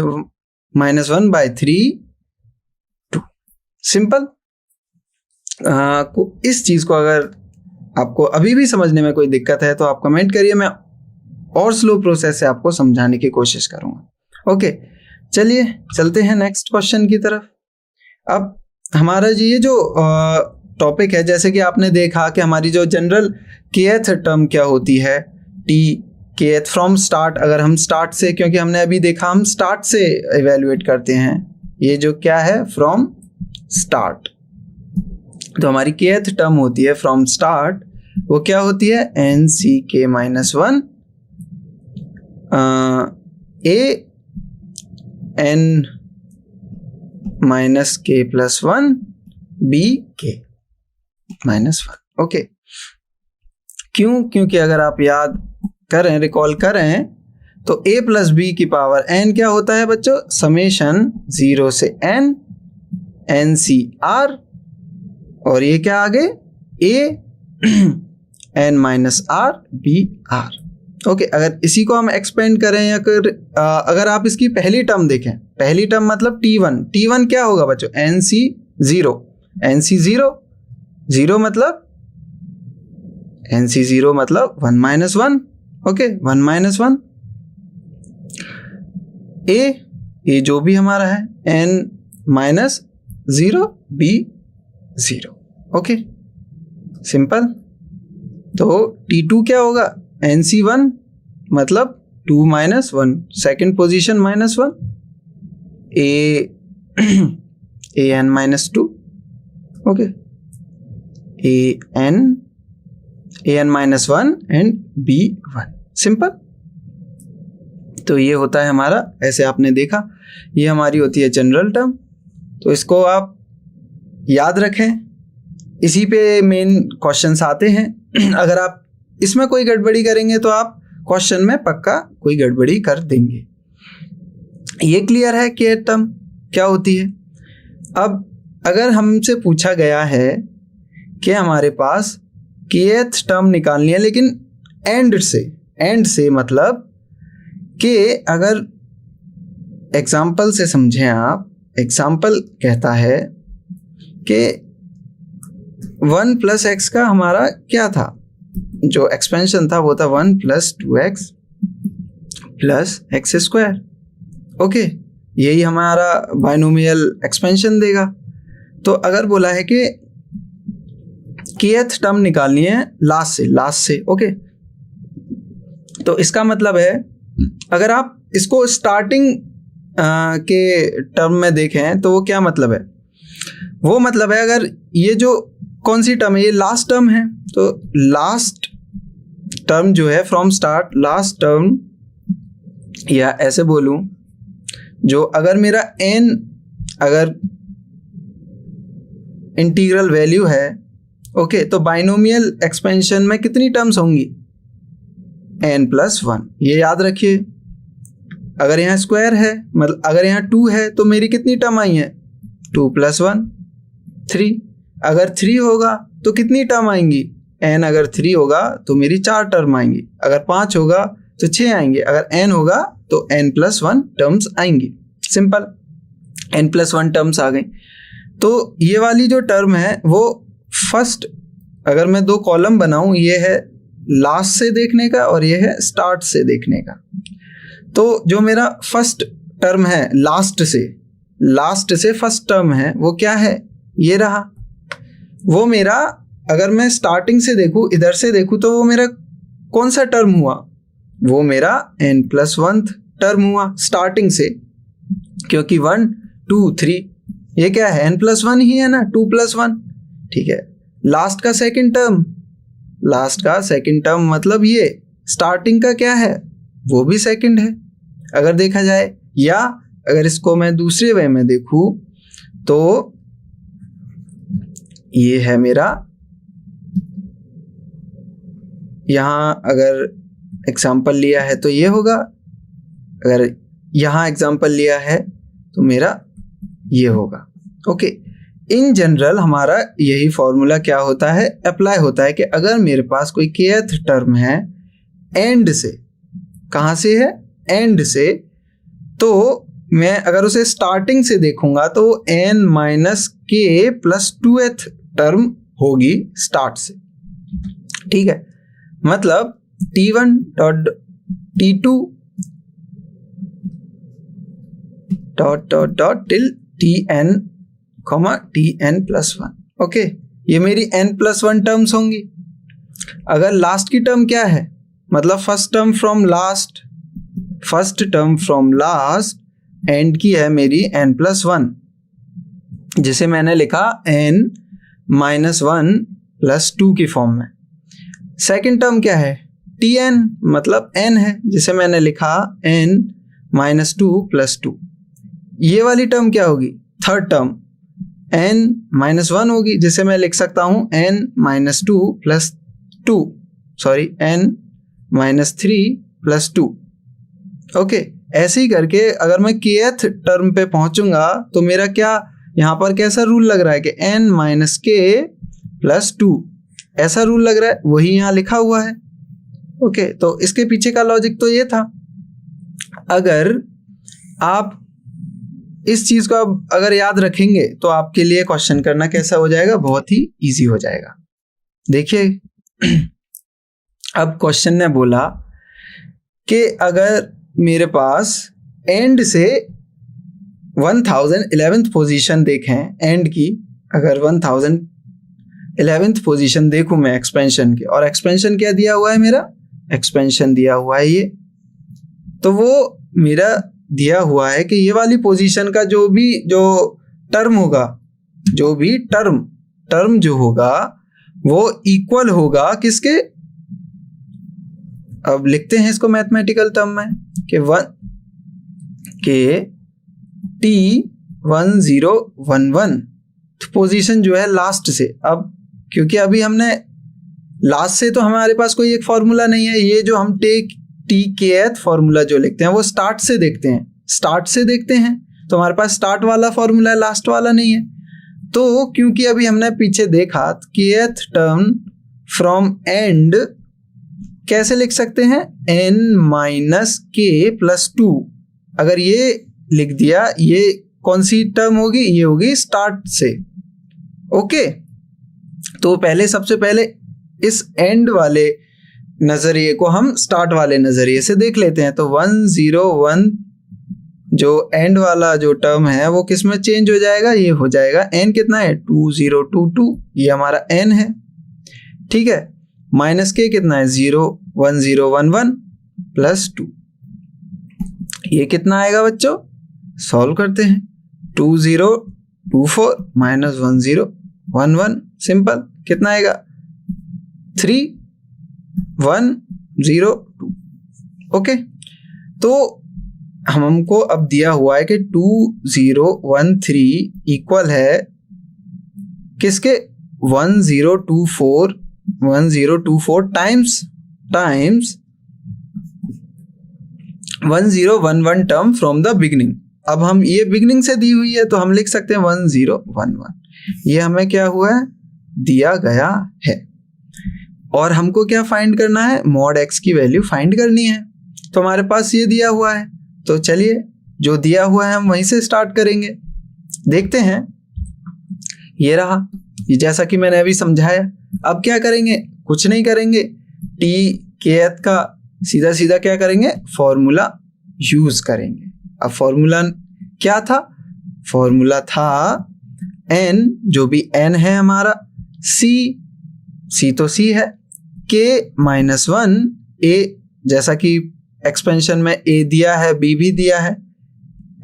-1/3 2। Simple. इस चीज को अगर आपको अभी भी समझने में कोई दिक्कत है तो आप कमेंट करिए, मैं और स्लो प्रोसेस से आपको समझाने की कोशिश करूंगा। ओके, चलिए चलते हैं नेक्स्ट क्वेश्चन की तरफ। अब हमारा जी ये जो टॉपिक है, जैसे कि आपने देखा कि हमारी जो जनरल kth टर्म क्या होती है, t kth फ्रॉम स्टार्ट। अगर हम स्टार्ट से, क्योंकि हमने अभी देखा हम स्टार्ट से इवेल्युएट करते हैं, ये जो क्या है फ्रॉम स्टार्ट, तो हमारी kth टर्म होती है फ्रॉम स्टार्ट, वो क्या होती है, nck -1 a n -k + 1 b k -1। Okay, क्यों, क्योंकि अगर आप याद करें, रिकॉल करें, तो a + b की पावर n क्या होता है बच्चों, समेशन 0 से n NCR, और ये क्या आ गए, a n -r b r। Okay, अगर इसी को हम एक्सपेंड करें या अगर आप इसकी पहली टर्म देखें, पहली टर्म मतलब T1 क्या होगा बच्चों, NC0 0 मतलब NC0 मतलब 1 - 1। ओके, 1 - 1 a जो भी हमारा है n -0 b 0। Okay, simple. तो T2 क्या होगा, NC1 मतलब 2 - 1, second position -1, an -2। Okay, an -1 and b1। Simple. तो ये होता है हमारा, ऐसे आपने देखा, ये हमारी होती है जनरल टर्म। तो इसको आप याद रखें, इसी पे मेन क्वेश्चंस आते हैं। अगर आप इसमें कोई गड़बड़ी करेंगे तो आप क्वेश्चन में पक्का कोई गड़बड़ी कर देंगे। ये क्लियर है कि टर्म क्या होती है। अब अगर हमसे पूछा गया है कि हमारे पास kth टर्म निकालनी है, लेकिन एंड से मतलब कि अगर एग्जाम्पल से समझें आप, एग्जाम्पल कहता है कि 1 + x का हमारा क्या था, जो एक्सपेंशन था वो था 1 + 2x + x²। ओके, यही हमारा बाइनोमियल एक्सपेंशन देगा। तो अगर बोला है कि kth टर्म निकालनी है लास्ट से। ओके, तो इसका मतलब है, अगर आप इसको स्टार्टिंग के टर्म में देखें तो वो क्या मतलब है, वो मतलब है अगर ये जो कौन सी टर्म है, ये लास्ट टर्म है, तो लास्ट टर्म जो है फ्रॉम स्टार्ट, लास्ट टर्म, या ऐसे बोलूं, जो अगर मेरा n अगर इंटीग्रल वैल्यू है, ओके, तो बाइनोमियल एक्सपेंशन में कितनी टर्म्स होंगी, n + 1। ये याद रखिए। अगर यहाँ स्क्वायर है, मतलब अगर यहाँ 2 है तो मेरी कितनी टर्म आई है, 2 + 1 3। अगर 3 होगा तो कितनी टर्म आएंगी, n अगर 3 होगा तो मेरी 4 टर्म आएंगी, अगर 5 होगा तो 6 आएंगे, अगर n होगा तो n + 1 टर्म्स आएंगी। सिंपल, n + 1 टर्म्स आ गई। तो ये वाली जो टर्म है वो फर्स्ट, अगर मैं 2 कॉलम बनाऊं, ये है लास्ट से देखने का और ये है स्टार्ट से देखने का। तो जो मेरा फर्स्ट टर्म है लास्ट से फर्स्ट टर्म है वो क्या है, ये रहा। वो मेरा अगर मैं स्टार्टिंग से देखूं, इधर से देखूं, तो वो मेरा कौन सा टर्म हुआ, वो मेरा n+1 टर्म हुआ स्टार्टिंग से, क्योंकि 1 2 3 ये क्या है, n+1 ही है ना, 2+1, ठीक है। लास्ट का सेकंड टर्म मतलब ये स्टार्टिंग का क्या है, वो भी सेकंड है अगर देखा जाए। या अगर इसको मैं दूसरे वे में देखूं तो ये है मेरा, यहां अगर एग्जाम्पल लिया है तो ये होगा, अगर यहां एग्जाम्पल लिया है तो मेरा ये होगा। ओके, इन जनरल हमारा यही फॉर्मूला क्या होता है, अप्लाई होता है कि अगर मेरे पास कोई kth टर्म है एंड से, कहाँ से है, एंड से, तो मैं अगर उसे स्टार्टिंग से देखूंगा तो n-k+2th टर्म होगी स्टार्ट से, ठीक है। मतलब t1 t2 till tn+1। Okay, ये मेरी n+1 टर्म्स होंगी। अगर लास्ट की टर्म क्या है, मतलब first term from last and की है मेरी n+1, जिसे मैंने लिखा n-1+2 की फॉर्म में। सेकंड टर्म क्या है, tn मतलब n है, जिसे मैंने लिखा n-2+2। ये वाली टर्म क्या होगी, थर्ड टर्म n-1 होगी, जिसे मैं लिख सकता हूं n-3+2। ओके, ऐसे ही करके अगर मैं kth टर्म पे पहुंचूंगा तो मेरा क्या यहाँ पर कैसा रूल लग रहा है कि n-k+2 ऐसा रूल लग रहा है, वही यहाँ लिखा हुआ है। ओके, तो इसके पीछे का लॉजिक तो ये था। अगर आप इस चीज को अगर याद रखेंगे तो आपके लिए क्वेश्चन करना कैसा हो जाएगा, बहुत ही इजी हो जाएगा। देखिए अब क्वेश्चन ने बोला कि अगर मेरे पास एंड से 1011th पोजीशन देखें, एंड की अगर 1011th पोजीशन देखूं मैं एक्सपेंशन की, और एक्सपेंशन क्या दिया हुआ है, मेरा एक्सपेंशन दिया हुआ है ये, तो वो मेरा दिया हुआ है कि ये वाली पोजीशन का जो टर्म होगा, जो भी टर्म जो होगा वो इक्वल होगा किसके, अब लिखते हैं इसको मैथमेटिकल टर्म में कि T1011 पोजीशन जो है लास्ट से। अब क्योंकि अभी हमने लास्ट से तो हमारे पास कोई एक फॉर्मूला नहीं है, ये जो हम kth फॉर्मूला जो लिखते हैं वो स्टार्ट से देखते हैं, तो हमारे पास स्टार्ट वाला फॉर्मूला है, लास्ट वाला नहीं है। तो क्योंकि अभी हमने पीछे देखा kth टर्म फ्रॉम एंड कैसे लिख सकते हैं, n-k+2। अगर ये लिख दिया, ये कौन सी टर्म होगी, ये होगी स्टार्ट से। ओके, तो सबसे पहले इस एंड वाले नजरिए को हम स्टार्ट वाले नजरिए से देख लेते हैं। तो 101 जो एंड वाला जो टर्म है वो किस में चेंज हो जाएगा, ये हो जाएगा n कितना है 2022, ये हमारा n है, ठीक है। माइनस k कितना है 01011+2, ये कितना आएगा बच्चों, सॉल्व करते हैं। 2024 - 1011, सिंपल, कितना आएगा 3102। ओके, तो हमको अब दिया हुआ है कि 2013 इक्वल है किसके, 1024 times 1011 term from the beginning. अब हम ये बिगनिंग से दी हुई है तो हम लिख सकते हैं 1011, ये हमें क्या हुआ है, दिया गया है। और हमको क्या फाइंड करना है, मॉड x की वैल्यू फाइंड करनी है। तो हमारे पास ये दिया हुआ है, तो चलिए जो दिया हुआ है हम वहीं से स्टार्ट करेंगे। देखते हैं, ये रहा, ये जैसा कि मैंने अभी समझाया। अब क्या करेंगे, कुछ नहीं करेंगे, kth का सीधा क्या करेंगे, फॉर्मूला यूज करेंगे। अब फॉर्मूला क्या था? फॉर्मूला था n, जो भी n है हमारा, c तो c है, k माइनस 1 a, जैसा कि एक्सपेंशन में a दिया है b भी दिया है,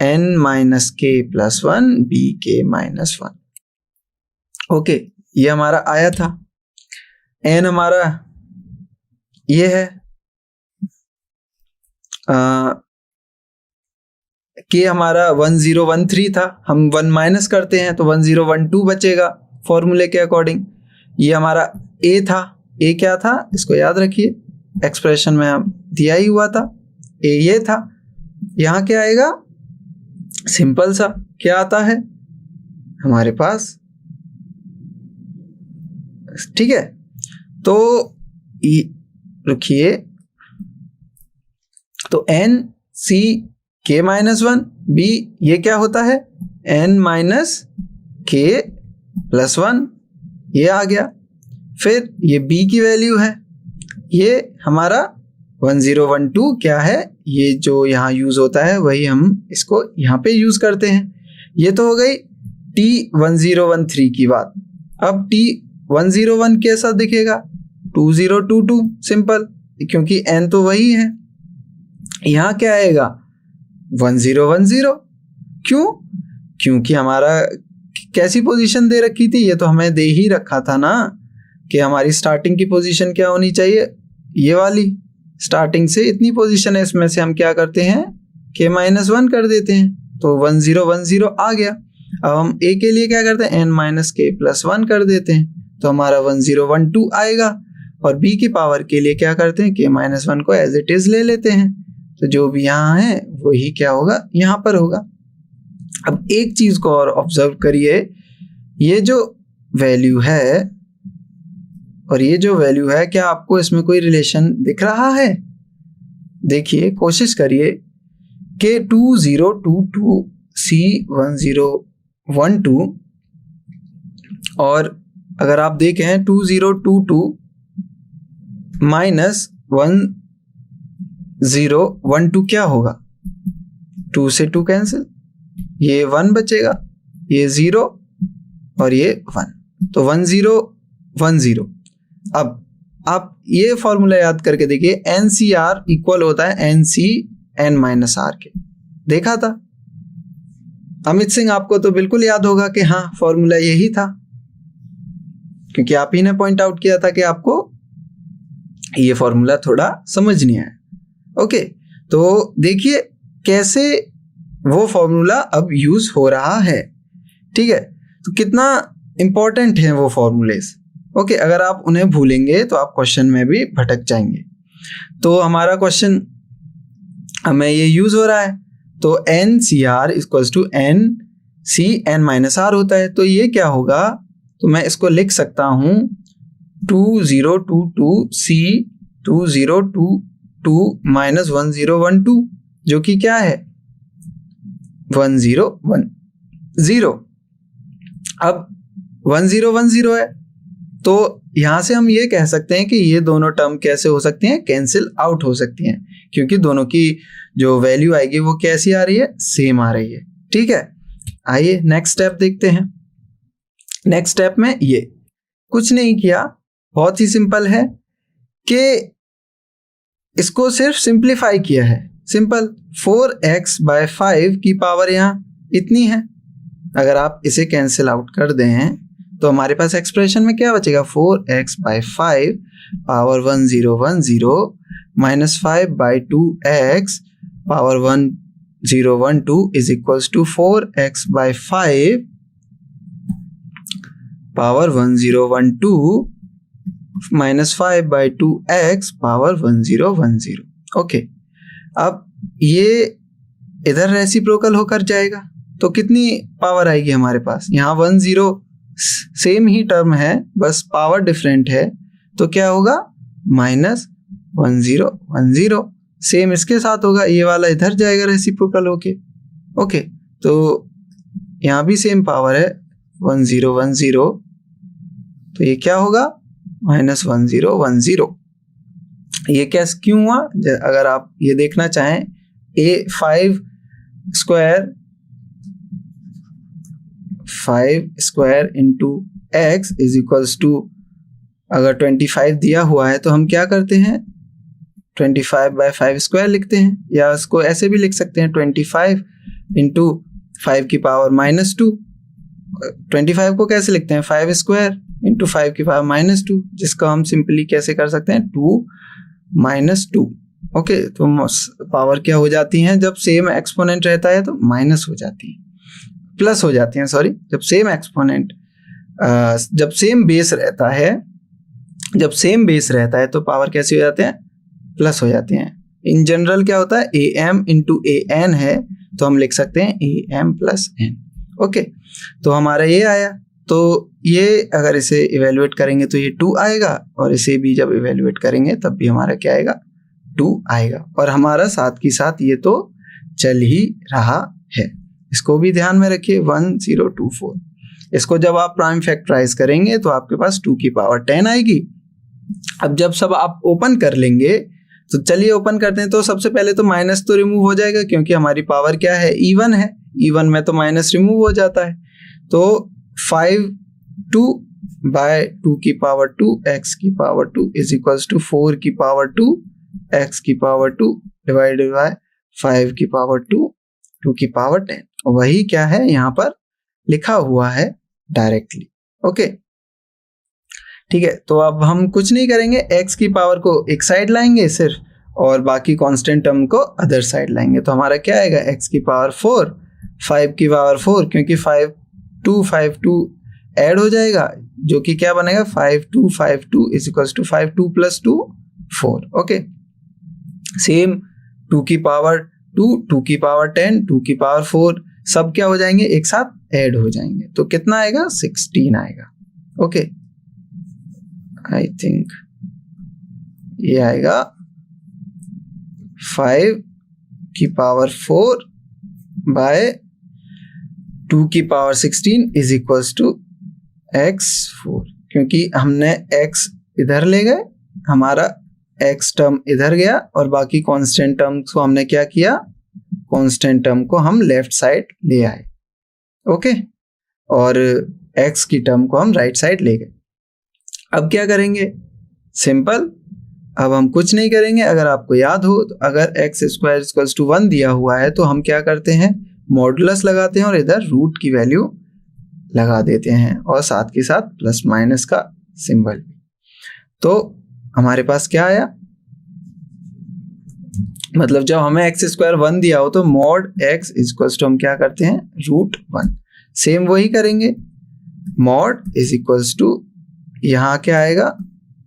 n minus k plus 1 b k minus 1। Okay, ये हमारा आया था। n हमारा ये है, k हमारा 1013 था, हम 1 माइनस करते हैं तो 1012 बचेगा फॉर्मूले के अकॉर्डिंग। ये हमारा a था, a क्या था इसको याद रखिए, एक्सप्रेशन में हम दिया ही हुआ था, a ये था। यहाँ क्या आएगा? सिंपल सा क्या आता है हमारे पास, ठीक है। तो रुकिए, तो n c k minus 1 b, ये क्या होता है? n माइनस k प्लस 1, ये आ गया। फिर ये b की वैल्यू है, ये हमारा 1012 क्या है, ये जो यहाँ यूज होता है वही हम इसको यहाँ पे यूज करते हैं। ये तो हो गई T1013 की बात। अब T101 कैसा दिखेगा? 2022, सिंपल, क्योंकि n तो वही है। यहाँ क्या आएगा? 1010। क्यों? क्योंकि हमारा कैसी पोजीशन दे रखी थी, ये तो हमें दे ही रखा था ना कि हमारी स्टार्टिंग की पोजीशन क्या होनी चाहिए, ये वाली। स्टार्टिंग से इतनी पोजीशन है, इसमें से हम क्या करते हैं, k माइनस 1 कर देते हैं, तो 1010 आ गया। अब हम a के लिए क्या करते हैं, n माइनस k प्लस 1 कर देते हैं, तो हमारा 1012 आएगा। और b की पावर के लिए क्या करते हैं, k माइनस 1 को एज इट इज ले लेते हैं, तो जो भी यहाँ है वही क्या होगा, यहाँ पर होगा। अब एक चीज को और ऑब्जर्व करिए, ये जो वैल्यू है और ये जो वैल्यू है, क्या आपको इसमें कोई रिलेशन दिख रहा है? देखिए, कोशिश करिए कि 2022 C1012 और अगर आप देखें 2022 माइनस 1012 क्या होगा? 2 से 2 कैंसिल, ये 1 बचेगा, ये 0 और ये 1, तो 1010। अब आप ये फॉर्मूला याद करके देखिए, NCR इक्वल होता है NC n माइनस R के। देखा था अमित सिंह, आपको तो बिल्कुल याद होगा कि हाँ फॉर्मूला यही था, क्योंकि आप ही ने पॉइंट आउट किया था कि आपको ये फॉर्मूला थोड़ा समझ नहीं आया। ओके, तो देखिए कैसे वो फॉर्मूला अब यूज हो रहा है, ठीक है। तो कितना इंपॉर्टेंट है वो फॉर्मूलेस। ओके, अगर आप उन्हें भूलेंगे तो आप क्वेश्चन में भी भटक जाएंगे। तो हमारा क्वेश्चन हमें ये यूज हो रहा है, तो NCR equals to NC n माइनस R होता है। तो ये क्या होगा, तो मैं इसको लिख सकता हूँ 2022 C 2022 माइनस 1012, जो कि क्या है 1010। अब 1010 है, तो यहां से हम ये कह सकते हैं कि ये दोनों टर्म कैसे हो सकती हैं, कैंसिल आउट हो सकती हैं, क्योंकि दोनों की जो वैल्यू आएगी वो कैसी आ रही है, सेम आ रही है, ठीक है। आइए नेक्स्ट स्टेप देखते हैं। नेक्स्ट स्टेप में ये कुछ नहीं किया, बहुत ही सिंपल है कि इसको सिर्फ सिंप्लीफाई किया है। सिंपल, 4x/5 की पावर यहाँ इतनी है, अगर आप इसे कैंसिल आउट कर दें तो हमारे पास एक्सप्रेशन में क्या बचेगा, 4x/5 power 1010 minus 5/2x power 1012 is equals to 4x/5 power 1012 minus 5/2x power 1010। Okay, अब ये इधर रेसिप्रोकल होकर जाएगा, तो कितनी पावर आएगी हमारे पास, यहाँ 10 सेम ही टर्म है, बस पावर डिफरेंट है, तो क्या होगा माइनस 1010, सेम इसके साथ होगा, ये वाला इधर जाएगा रेसिप्रोकल होके। ओके, तो यहाँ भी सेम पावर है 1010, तो ये क्या होगा माइनस 1010। ये कैसे क्यों हुआ, अगर आप ये देखना चाहें 5 square into x is equals to, अगर 25 दिया हुआ है तो हम क्या करते हैं 25/5 स्क्वायर लिखते हैं, या इसको ऐसे भी लिख सकते हैं 25 इंटू 5 की पावर -2। 25 को कैसे लिखते हैं 5 स्क्वायर इंटू 5 की पावर -2, जिसको हम सिंपली कैसे कर सकते हैं 2 - 2। ओके, तो पावर क्या हो जाती हैं जब सेम एक्सपोनेंट रहता है तो माइनस हो जाती है, प्लस हो जाती हैं, सॉरी। जब सेम एक्सपोनेंट जब सेम बेस रहता है तो पावर कैसी हो जाते हैं प्लस हो जाती हैं। इन जनरल क्या होता है am इंटू an है, तो हम लिख सकते हैं am प्लस n। ओके, तो हमारा ये आया, तो ये अगर इसे इवेल्युएट करेंगे तो ये 2 आएगा, और इसे भी जब इवेल्युएट करेंगे तब भी हमारा क्या आएगा 2 आएगा, और हमारा साथ की साथ ये तो चल ही रहा है। इसको भी ध्यान में रखिए 1024। इसको जब आप प्राइम फैक्टराइज करेंगे तो आपके पास 2 की पावर 10 आएगी। अब जब सब आप ओपन कर लेंगे तो चलिए ओपन करते हैं। तो सबसे पहले तो माइनस तो रिमूव हो जाएगा, क्योंकि हमारी पावर क्या है इवन है, इवन में तो माइनस रिमूव हो जाता है। तो 5/2 की पावर 2 x की पावर 2 इज इक्वल्स टू 4 की पावर 2 x की पावर 2 डिवाइडेड बाय 5 की पावर 2 की पावर 10। वही क्या है यहाँ पर लिखा हुआ है डायरेक्टली। ओके, ठीक है। तो अब हम कुछ नहीं करेंगे, x की पावर को एक साइड लाएंगे सिर्फ, और बाकी कांस्टेंट टर्म को अदर साइड लाएंगे। तो हमारा क्या आएगा x की पावर 4, 5 की पावर 4, क्योंकि 5 2 ऐड हो जाएगा, जो कि क्या बनेगा 5 2 is equals to 5 2 + 2 4। Okay, same 2 की पावर 2 की पावर 10, 2 की पावर 4, सब क्या हो जाएंगे एक साथ ऐड हो जाएंगे। तो कितना आएगा 16 आएगा। ओके, आई थिंक ये आएगा 5 की पावर 4 बाय 2 की power 16 is equals to x4, क्योंकि हमने x इधर ले गए, हमारा x टर्म इधर गया, और बाकी कांस्टेंट टर्म्स को हमने क्या किया, कांस्टेंट टर्म को हम लेफ्ट साइड ले आए। ओके, और x की टर्म को हम राइट साइड ले गए। अब क्या करेंगे, सिंपल, अब हम कुछ नहीं करेंगे। अगर आपको याद हो तो अगर x² = 1 दिया हुआ है तो हम क्या करते हैं मॉडुलस लगाते हैं और इधर रूट की वैल्यू लगा देते हैं, और साथ के साथ प्लस माइनस का सिंबल। तो हमारे पास क्या आया, मतलब जब हमें x² 1 दिया हो तो mod x = हम क्या करते हैं √1। सेम वही करेंगे, mod = यहाँ क्या आएगा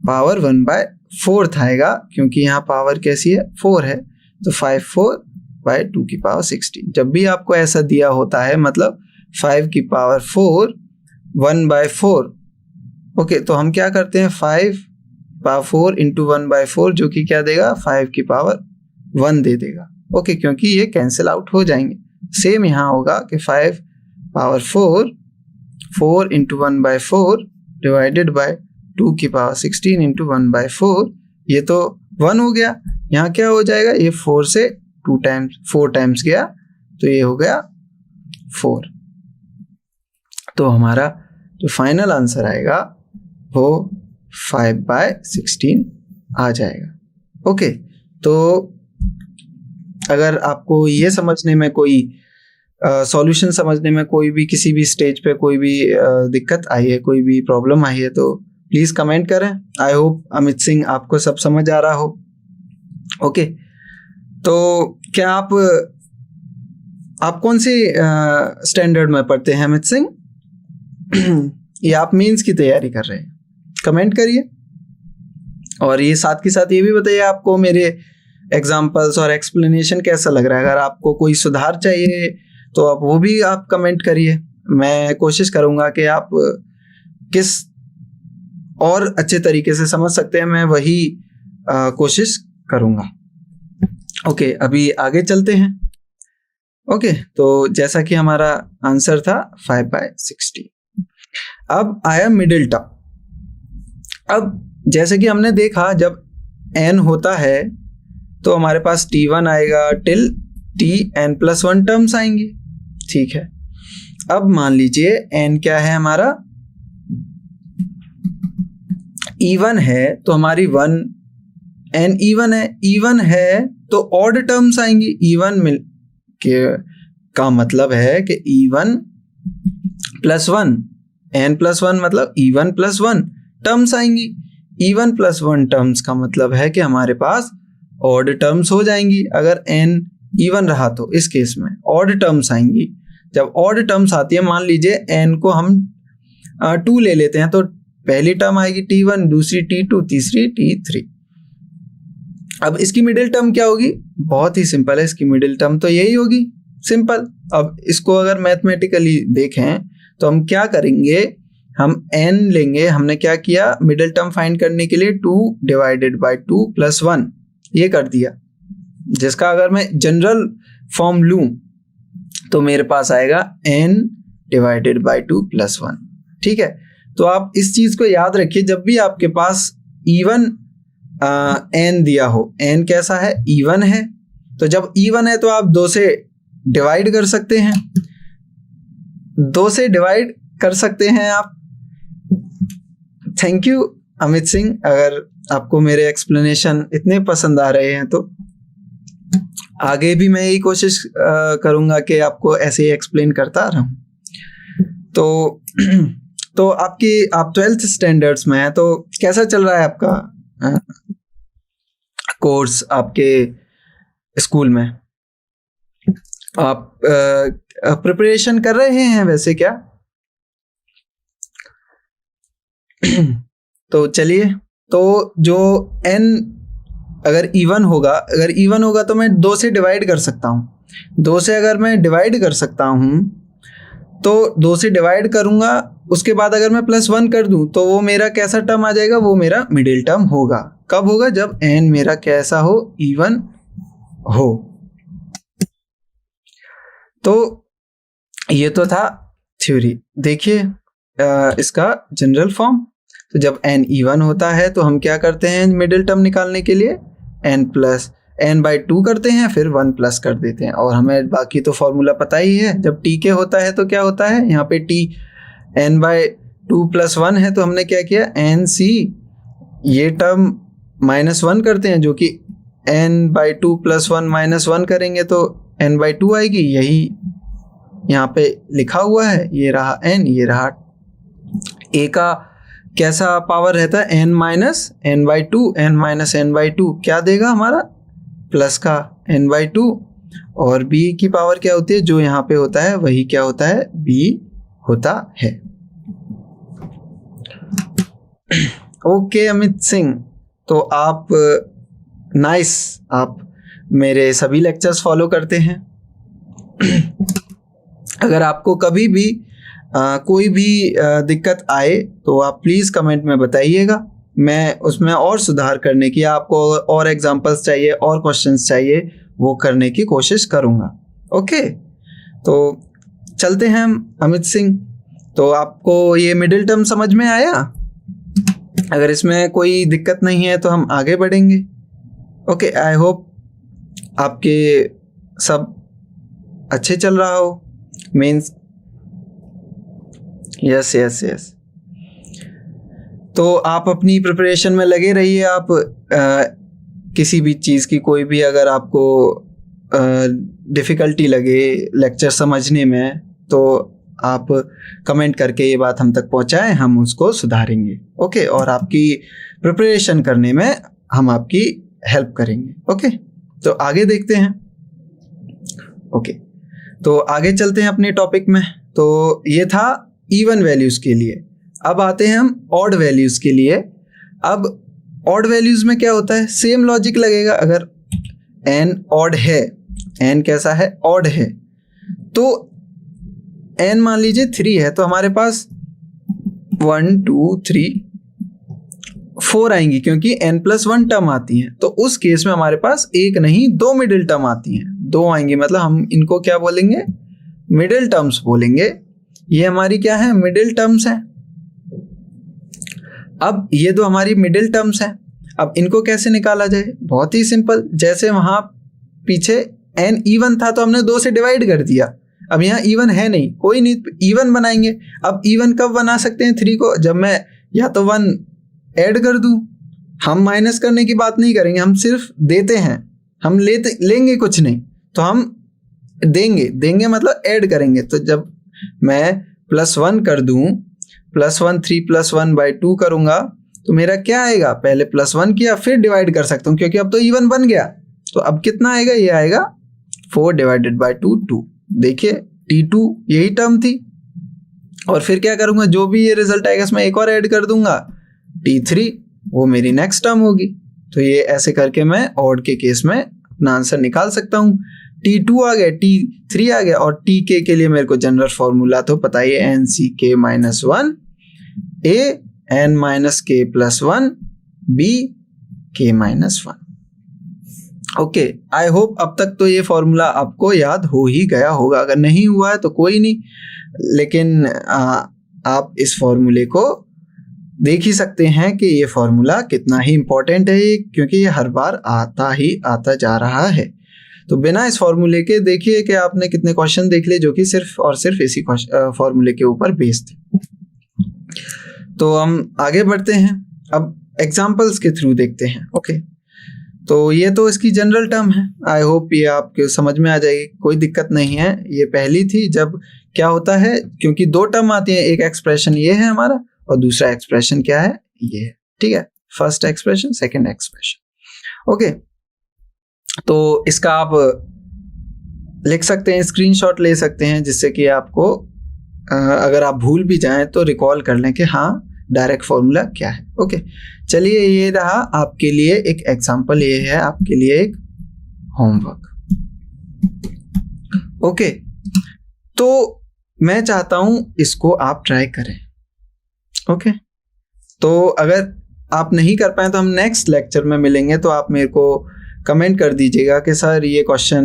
पावर 1/4 आएगा, क्योंकि यहाँ पावर कैसी है 4 है, तो 5/4/2 की पावर 16। जब भी आपको ऐसा दिया होता है मतलब 5 की पावर 4 1/4, ओके, तो हम क्या करते हैं 5/4 × 1/4, जो कि क्या देगा 5 की पावर 1 दे देगा। ओके, क्योंकि ये कैंसिल आउट हो जाएंगे। सेम यहाँ होगा कि 5/4 4 × 1/4 डिवाइडेड बाय 2 की पावर 16 × 1/4, ये तो 1 हो गया। यहाँ क्या हो जाएगा, ये 4 से 4 टाइम्स गया, तो ये हो गया 4। तो हमारा जो फाइनल आंसर आएगा वो 5/16 आ जाएगा। ओके, तो अगर आपको ये समझने में कोई सॉल्यूशन समझने में कोई भी किसी भी स्टेज पे कोई भी दिक्कत आई है, कोई भी प्रॉब्लम आई है, तो प्लीज़ कमेंट करें। आई होप अमित सिंह आपको सब समझ आ रहा हो। ओके, तो क्या आप कौन सी स्टैंडर्ड में पढ़ते हैं अमित सिंह? या आप मेंस की तैयारी कर रहे हैं? कमेंट करिए, और ये साथ के साथ ये भी बताइए आपको मेरे एग्जाम्पल्स और एक्सप्लेनेशन कैसा लग रहा है। अगर आपको कोई सुधार चाहिए तो आप वो भी आप कमेंट करिए। मैं कोशिश करूँगा कि आप किस और अच्छे तरीके से समझ सकते हैं, मैं वही कोशिश करूँगा। ओके, अभी आगे चलते हैं। ओके, तो जैसा कि हमारा आंसर था 5/16। अब आया मिडिल टर्म। अब जैसे कि हमने देखा जब n होता है तो हमारे पास t1 आएगा till T N plus one terms आएंगी। ठीक है, अब मान लीजिए एन क्या है हमारा, इवन है तो हमारी वन, एन इवन है, इवन है तो ऑड टर्म्स आएंगी। इवन मिल के का मतलब है कि even plus one, N plus one मतलब इवन प्लस वन टर्म्स आएंगी। इवन प्लस वन टर्म्स का मतलब है कि हमारे पास ऑड टर्म्स हो जाएंगी। अगर एन इवन रहा तो इस केस में ऑड टर्म्स आएंगी। जब ऑड टर्म्स आती है, मान लीजिए एन को हम 2 ले लेते हैं, तो पहली टर्म आएगी T1, दूसरी T2, तीसरी T3। अब इसकी मिडिल टर्म क्या होगी? बहुत ही सिंपल है, इसकी मिडिल टर्म तो यही होगी, सिंपल। अब इसको अगर मैथमेटिकली देखें तो हम क्या करेंगे, हम n लेंगे। हमने क्या किया, मिडिल टर्म फाइंड करने के लिए 2 डिवाइडेड बाय 2 प्लस 1 ये कर दिया, जिसका अगर मैं जनरल फॉर्म लूं तो मेरे पास आएगा n डिवाइडेड बाय 2 प्लस 1। ठीक है, तो आप इस चीज को याद रखिए, जब भी आपके पास इवन n दिया हो, n कैसा है, इवन है, तो जब इवन है तो आप 2 से डिवाइड कर सकते हैं, 2 से डिवाइड कर सकते हैं आप। थैंक यू अमित सिंह, अगर आपको मेरे एक्सप्लेनेशन इतने पसंद आ रहे हैं तो आगे भी मैं यही कोशिश करूंगा कि आपको ऐसे ही एक्सप्लेन करता रहूं। तो आप 12th स्टैंडर्ड्स में हैं, तो कैसा चल रहा है आपका कोर्स आपके स्कूल में? आप प्रिपरेशन कर रहे हैं वैसे क्या? तो चलिए, तो जो n अगर इवन होगा तो मैं 2 से डिवाइड कर सकता हूँ। 2 से अगर मैं डिवाइड कर सकता हूँ तो 2 से डिवाइड करूंगा, उसके बाद अगर मैं प्लस 1 कर दूं तो वो मेरा कैसा टर्म आ जाएगा, वो मेरा मिडिल टर्म होगा। कब होगा? जब n मेरा कैसा हो, इवन हो। तो ये तो था थ्योरी। देखिए इसका जनरल फॉर्म, तो जब n इवन होता है तो हम क्या करते हैं मिडिल टर्म निकालने के लिए, n बाई 2 करते हैं, फिर 1 प्लस कर देते हैं। और हमें बाकी तो फॉर्मूला पता ही है, जब t के होता है तो क्या होता है, यहाँ पे t n बाई 2 प्लस 1 है, तो हमने क्या किया, n c ये टर्म -1 करते हैं, जो कि n बाई 2 प्लस 1 -1 करेंगे तो n बाई 2 आएगी। यही यहाँ पे लिखा हुआ है, ये रहा n, ये रहा a का कैसा पावर रहता है, n minus n by 2, n minus n by 2 क्या देगा हमारा, प्लस का n बाई 2। और b की पावर क्या होती है, जो यहाँ पे होता है वही क्या होता है, b होता है। ओके अमित सिंह, तो आप नाइस, आप मेरे सभी लेक्चर्स फॉलो करते हैं। अगर आपको कभी भी कोई भी दिक्कत आए तो आप प्लीज़ कमेंट में बताइएगा, मैं उसमें और सुधार करने की, आपको और एग्जांपल्स चाहिए और क्वेश्चंस चाहिए, वो करने की कोशिश करूँगा। ओके, तो चलते हैं हम अमित सिंह। तो आपको ये मिडिल टर्म समझ में आया? अगर इसमें कोई दिक्कत नहीं है तो हम आगे बढ़ेंगे। ओके, आई होप आपके सब अच्छे चल रहा हो, मीन्स यस। तो आप अपनी प्रिपरेशन में लगे रहिए। आप किसी भी चीज़ की, कोई भी अगर आपको डिफ़िकल्टी लगे लेक्चर समझने में, तो आप कमेंट करके ये बात हम तक पहुंचाएं, हम उसको सुधारेंगे। ओके, और आपकी प्रिपरेशन करने में हम आपकी हेल्प करेंगे। ओके, तो आगे देखते हैं। ओके, तो आगे चलते हैं अपने टॉपिक में। तो ये था इवन वैल्यूज़ के लिए। अब आते हैं हम ऑड वैल्यूज़ के लिए। अब ऑड वैल्यूज़ में क्या होता है, सेम लॉजिक लगेगा। अगर n ऑड है, n कैसा है, ऑड है, तो n मान लीजिए 3 है, तो हमारे पास 1 2 3 4 आएंगी, क्योंकि n प्लस 1 टर्म आती हैं। तो उस केस में हमारे पास एक नहीं 2 मिडिल टर्म आती हैं, 2 आएंगी, मतलब हम इनको क्या बोलेंगे, मिडिल टर्म्स बोलेंगे। ये हमारी क्या है, मिडिल टर्म्स हैं। अब ये दो हमारी मिडिल टर्म्स हैं। अब इनको कैसे निकाला जाए, बहुत ही सिंपल। जैसे वहाँ पीछे n इवन था तो हमने 2 से डिवाइड कर दिया। अब यहाँ इवन है नहीं, कोई नहीं, इवन बनाएंगे। अब इवन कब बना सकते हैं 3 को? जब मैं या तो 1 ऐड कर दूं। हम माइनस करने की बात नहीं करेंगे, हम सिर्फ देते हैं, हम लेंगे कुछ नहीं, तो हम देंगे मतलब ऐड करेंगे। तो जब मैं +1 कर दूं, +1 3 + 1/2 करूंगा तो मेरा क्या आएगा? पहले +1 किया फिर डिवाइड कर सकता हूँ क्योंकि अब तो इवन बन गया। तो अब कितना आएगा? ये आएगा 4 / 2। देखिए T2 यही टर्म थी, और फिर क्या करूंगा? जो भी ये रिजल्ट आएगा इसमें एक और ऐड कर दूंगा, T3, वो मेरी नेक्स्ट टर्म होगी। तो ये ऐसे करके मैं ऑड के केस में अपना आंसर निकाल सकता हूँ। T2 आ गया, T3 आ गया, और TK के लिए मेरे को जनरल फॉर्मूला तो पता ही है, NCK - 1 A n - k + 1 B k - 1। Okay, I hope अब तक तो ये फॉर्मूला आपको याद हो ही गया होगा। अगर नहीं हुआ है तो कोई नहीं, लेकिन आप इस फॉर्मूले को देख ही सकते हैं कि ये फॉर्मूला कितना ही इंपॉर्टेंट है, क्योंकि ये हर बार आता जा रहा है। तो बिना इस फॉर्मूले के देखिए कि आपने कितने क्वेश्चन देख लिए जो कि सिर्फ और सिर्फ इसी फॉर्मूले के ऊपर बेस्ड थे। तो हम आगे बढ़ते हैं, अब एग्जाम्पल्स के थ्रू देखते हैं। ओके, तो ये तो इसकी जनरल टर्म है, आई होप ये आपके समझ में आ जाएगी, कोई दिक्कत नहीं है। ये पहली थी, जब क्या होता है, क्योंकि 2 टर्म आती हैं, एक एक्सप्रेशन ये है हमारा और दूसरा एक्सप्रेशन क्या है, ये है। ठीक है, first expression, second expression. Okay, तो इसका आप लिख सकते हैं, स्क्रीनशॉट ले सकते हैं, जिससे कि आपको अगर आप भूल भी जाएं तो रिकॉल कर लें कि हाँ डायरेक्ट फॉर्मूला क्या है। ओके, चलिए ये रहा आपके लिए एक एग्जांपल, ये है आपके लिए एक होमवर्क। ओके, तो मैं चाहता हूं इसको आप ट्राई करें। ओके, तो अगर आप नहीं कर पाए तो हम नेक्स्ट लेक्चर में मिलेंगे, तो आप मेरे को कमेंट कर दीजिएगा कि सर ये क्वेश्चन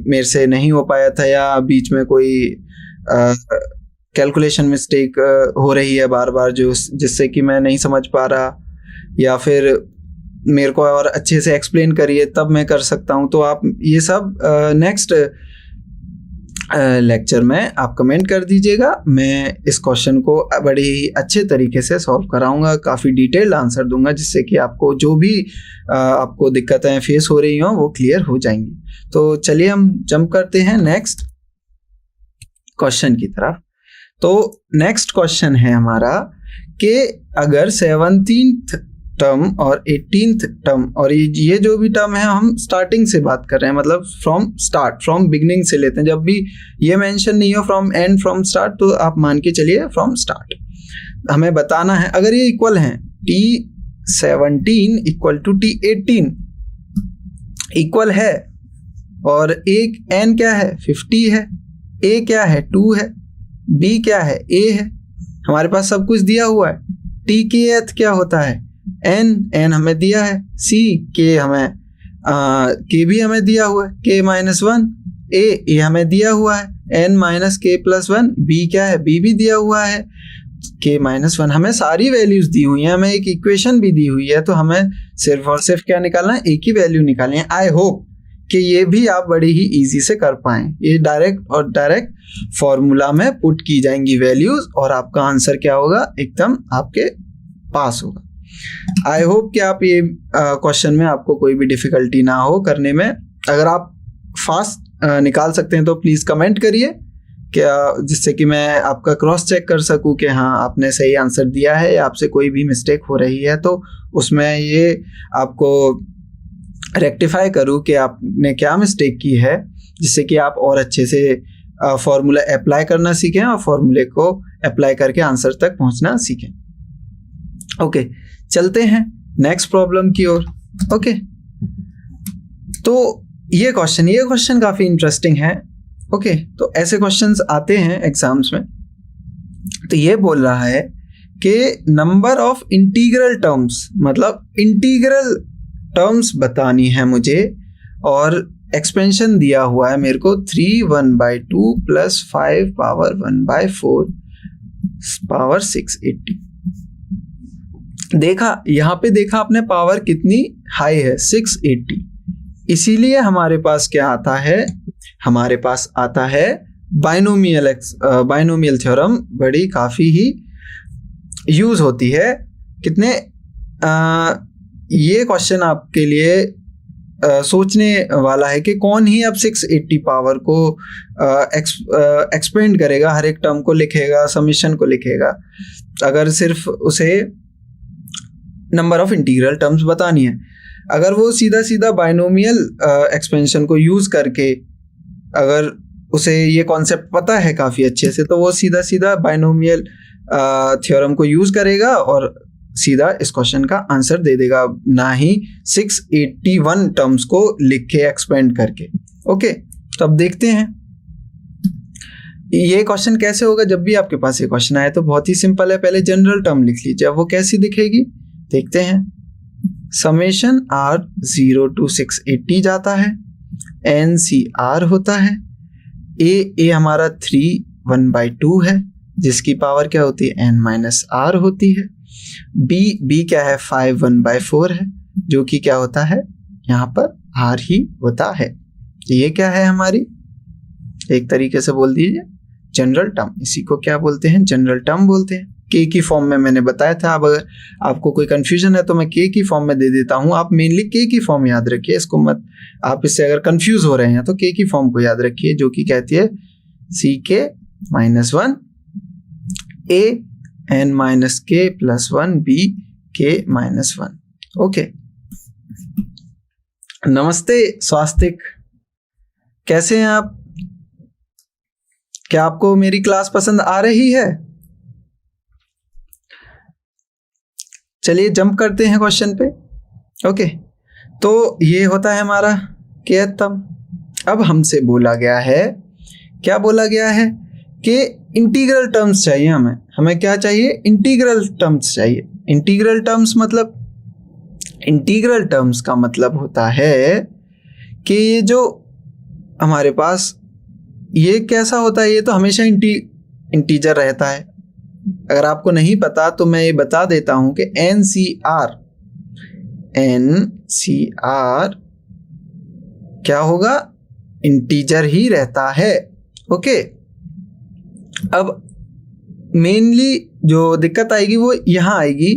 मेरे से नहीं हो पाया था, या बीच में कोई कैलकुलेशन मिस्टेक हो रही है बार बार जिससे कि मैं नहीं समझ पा रहा, या फिर मेरे को और अच्छे से एक्सप्लेन करिए तब मैं कर सकता हूं। तो आप ये सब नेक्स्ट लेक्चर में आप कमेंट कर दीजिएगा। मैं इस क्वेश्चन को बड़े ही अच्छे तरीके से सॉल्व कराऊंगा, काफ़ी डिटेल्ड आंसर दूंगा, जिससे कि आपको जो भी आपको दिक्कतें फेस हो रही हों वो क्लियर हो जाएंगी। तो चलिए हम जंप करते हैं नेक्स्ट क्वेश्चन की तरफ। तो नेक्स्ट क्वेश्चन है हमारा कि अगर 17th टर्म और 18th टर्म, और ये जो भी टर्म है हम स्टार्टिंग से बात कर रहे हैं, मतलब फ्रॉम बिगिनिंग से लेते हैं। जब भी ये मेंशन नहीं हो फ्रॉम एंड फ्रॉम स्टार्ट, तो आप मान के चलिए फ्रॉम स्टार्ट। हमें बताना है अगर ये इक्वल हैं, T17 = T18 इक्वल है, और एक n क्या है 50 है, a क्या है 2 है, b क्या है a है, हमारे पास सब कुछ दिया हुआ है। t kth क्या होता है n हमें दिया है, c k हमें k भी हमें दिया हुआ है, k - 1 a हमें दिया हुआ है, n - k + 1 b क्या है b भी दिया हुआ है, k - 1 हमें सारी वैल्यूज दी हुई हैं, हमें एक इक्वेशन भी दी हुई है। तो हमें सिर्फ और सिर्फ क्या निकालना है, एक ही वैल्यू निकालनी है। आई होप कि ये भी आप बड़ी ही इजी से कर पाएं। ये डायरेक्ट फॉर्मूला में पुट की जाएंगी वैल्यूज, और आपका आंसर क्या होगा, एकदम आपके पास होगा। आई होप कि आप ये क्वेश्चन में आपको कोई भी डिफिकल्टी ना हो करने में। अगर आप फास्ट निकाल सकते हैं तो प्लीज कमेंट करिए, क्या, जिससे कि मैं आपका क्रॉस चेक कर सकूं कि हाँ आपने सही आंसर दिया है, या आपसे कोई भी मिस्टेक हो रही है तो उसमें ये आपको रेक्टिफाई करूं कि आपने क्या मिस्टेक की है, जिससे कि आप और अच्छे से फॉर्मूला अप्लाई करना सीखें और फॉर्मूले को अप्लाई करके आंसर तक पहुंचना सीखें। ओके, चलते हैं नेक्स्ट प्रॉब्लम की ओर। ओके, तो ये क्वेश्चन काफी इंटरेस्टिंग है। ओके, तो ऐसे क्वेश्चंस आते हैं एग्जाम्स में। तो ये बोल रहा है कि नंबर ऑफ इंटीग्रल टर्म्स, मतलब इंटीग्रल टर्म्स बतानी है मुझे, और एक्सपेंशन दिया हुआ है मेरे को 3/1/2 + 5^1/4 पावर 680। देखा, यहाँ पे देखा आपने पावर कितनी हाई है, 680। इसीलिए हमारे पास क्या आता है, हमारे पास आता है बाइनोमियल थ्योरम, बड़ी काफ़ी ही यूज़ होती है। कितने ये क्वेश्चन आपके लिए सोचने वाला है कि कौन ही अब 680 पावर को एक्सपेंड करेगा, हर एक टर्म को लिखेगा, समीशन को लिखेगा, अगर सिर्फ उसे नंबर ऑफ इंटीग्रल टर्म्स बतानी है। अगर वो सीधा सीधा बाइनोमियल एक्सपेंशन को यूज़ करके, अगर उसे ये कॉन्सेप्ट पता है काफ़ी अच्छे से, तो वो सीधा सीधा बाइनोमियल थ्योरम को यूज़ करेगा और सीधा इस क्वेश्चन का आंसर दे देगा, ना ही 681 टर्म्स को लिख के एक्सपेंड करके। ओके, तो अब देखते हैं ये क्वेश्चन कैसे होगा। जब भी आपके पास ये क्वेश्चन आए तो बहुत ही सिंपल है, पहले जनरल टर्म लिख लीजिए। अब वो कैसी दिखेगी देखते हैं। समेशन r 0 to 680 जाता है, NCR होता है, a हमारा 3 1/2 है, जिसकी पावर क्या होती है, n-r होती है। b क्या है, 5 1/4 है, जो कि क्या होता है, यहाँ पर r ही होता है। ये क्या है हमारी, एक तरीके से बोल दीजिए जनरल टर्म। इसी को क्या बोलते हैं, जनरल टर्म बोलते हैं। के की फॉर्म में मैंने बताया था। अब अगर आपको कोई कंफ्यूजन है तो मैं के की फॉर्म में दे देता हूँ। आप मेनली के की फॉर्म याद रखिए, इसको मत, आप इससे अगर कंफ्यूज हो रहे हैं तो के की फॉर्म को याद रखिए, जो कि कहती है CK-1 A n-k+1 B K-1। Okay, नमस्ते स्वास्तिक, कैसे हैं आप? क्या आपको मेरी क्लास पसंद आ रही है? चलिए जंप करते हैं क्वेश्चन पे। ओके, तो ये होता है हमारा kth टर्म। अब हमसे बोला गया है, क्या बोला गया है कि इंटीग्रल टर्म्स चाहिए हमें क्या चाहिए, इंटीग्रल टर्म्स चाहिए। इंटीग्रल टर्म्स मतलब, इंटीग्रल टर्म्स का मतलब होता है कि ये जो हमारे पास ये कैसा होता है, ये तो हमेशा इंटीजर रहता है। अगर आपको नहीं पता तो मैं ये बता देता हूं कि NCR क्या होगा, इंटीजर ही रहता है। ओके, अब मेनली जो दिक्कत आएगी वो यहाँ आएगी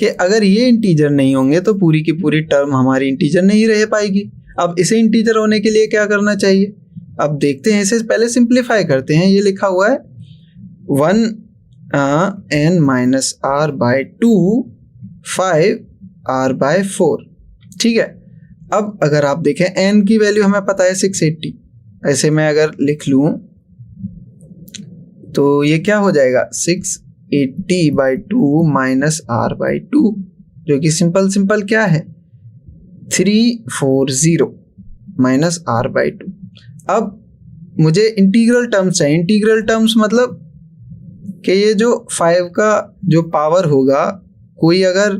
कि अगर ये इंटीजर नहीं होंगे तो पूरी की पूरी टर्म हमारी इंटीजर नहीं रह पाएगी। अब इसे इंटीजर होने के लिए क्या करना चाहिए, अब देखते हैं। इसे पहले सिंप्लीफाई करते हैं। ये लिखा हुआ है 1n-r/2 5r/4, ठीक है। अब अगर आप देखें n की वैल्यू हमें पता है 680, ऐसे मैं अगर लिख लूं तो ये क्या हो जाएगा, 680/2 -r/2, जो कि सिंपल क्या है, 340 -r/2। अब मुझे इंटीग्रल टर्म्स चाहिए। इंटीग्रल टर्म्स मतलब कि ये जो 5 का जो पावर होगा, कोई अगर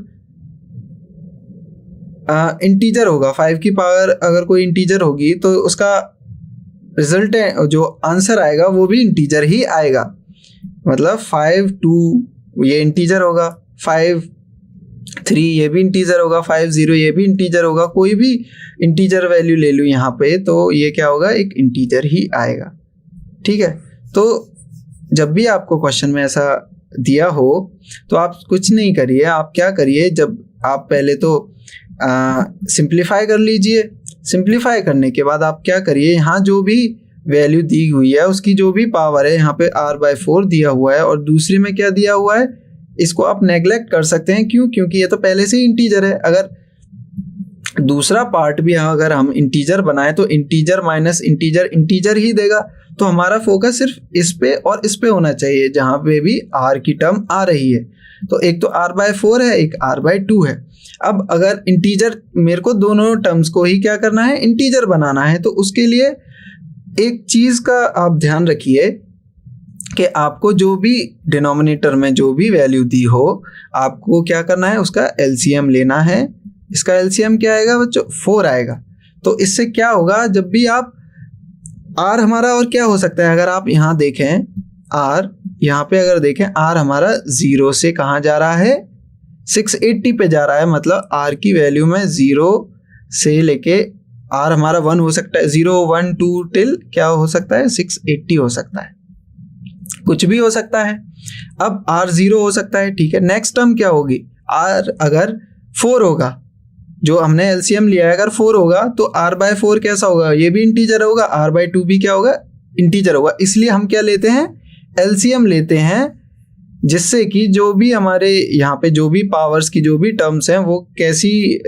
इंटीजर होगा, 5 की पावर अगर कोई इंटीजर होगी तो उसका रिजल्ट है, जो आंसर आएगा वो भी इंटीजर ही आएगा। मतलब 5 2 ये इंटीजर होगा, 5 3 ये भी इंटीजर होगा, 5 0 ये भी इंटीजर होगा। कोई भी इंटीजर वैल्यू ले लूँ यहाँ पे तो ये क्या होगा, एक इंटीजर ही आएगा, ठीक है। तो जब भी आपको क्वेश्चन में ऐसा दिया हो तो आप कुछ नहीं करिए, आप क्या करिए, जब आप पहले तो सिंप्लीफाई कर लीजिए। सिंप्लीफाई करने के बाद आप क्या करिए, यहाँ जो भी वैल्यू दी हुई है उसकी जो भी पावर है, यहाँ पे r/4 दिया हुआ है और दूसरी में क्या दिया हुआ है, इसको आप नेग्लेक्ट कर सकते हैं। क्यों? क्योंकि ये तो पहले से ही इंटीजर है। अगर दूसरा पार्ट भी अगर हम इंटीजर बनाए तो इंटीजर माइनस इंटीजर इंटीजर ही देगा। तो हमारा फोकस सिर्फ इस पे और इस पे होना चाहिए जहाँ पे भी r की टर्म आ रही है। तो एक तो r/4 है, एक r/2 है। अब अगर इंटीजर, मेरे को दोनों टर्म्स को ही क्या करना है, इंटीजर बनाना है, तो उसके लिए एक चीज़ का आप ध्यान रखिए कि आपको जो भी डिनोमिनेटर में जो भी वैल्यू दी हो, आपको क्या करना है, उसका LCM लेना है। इसका LCM क्या आएगा बच्चों, 4 आएगा। तो इससे क्या होगा, जब भी आप R हमारा और क्या हो सकता है, अगर आप यहाँ देखें R, यहाँ पे अगर देखें R हमारा 0 से कहाँ जा रहा है, 680 पे जा रहा है। मतलब R की वैल्यू में 0 से लेके आर हमारा 1 हो सकता है, 0 1 2 टिल क्या हो सकता है 680 हो सकता है, कुछ भी हो सकता है। अब आर 0 हो सकता है, ठीक है। नेक्स्ट टर्म क्या होगी, आर अगर 4 होगा, जो हमने एलसीएम लिया है अगर 4 होगा तो आर बाय 4 कैसा होगा, ये भी इंटीजर होगा, आर बाय 2 भी क्या होगा इंटीजर होगा। इसलिए हम क्या लेते हैं एलसीएम लेते हैं, जिससे कि जो भी हमारे यहाँ पे जो भी पावर्स की जो भी टर्म्स हैं वो कैसी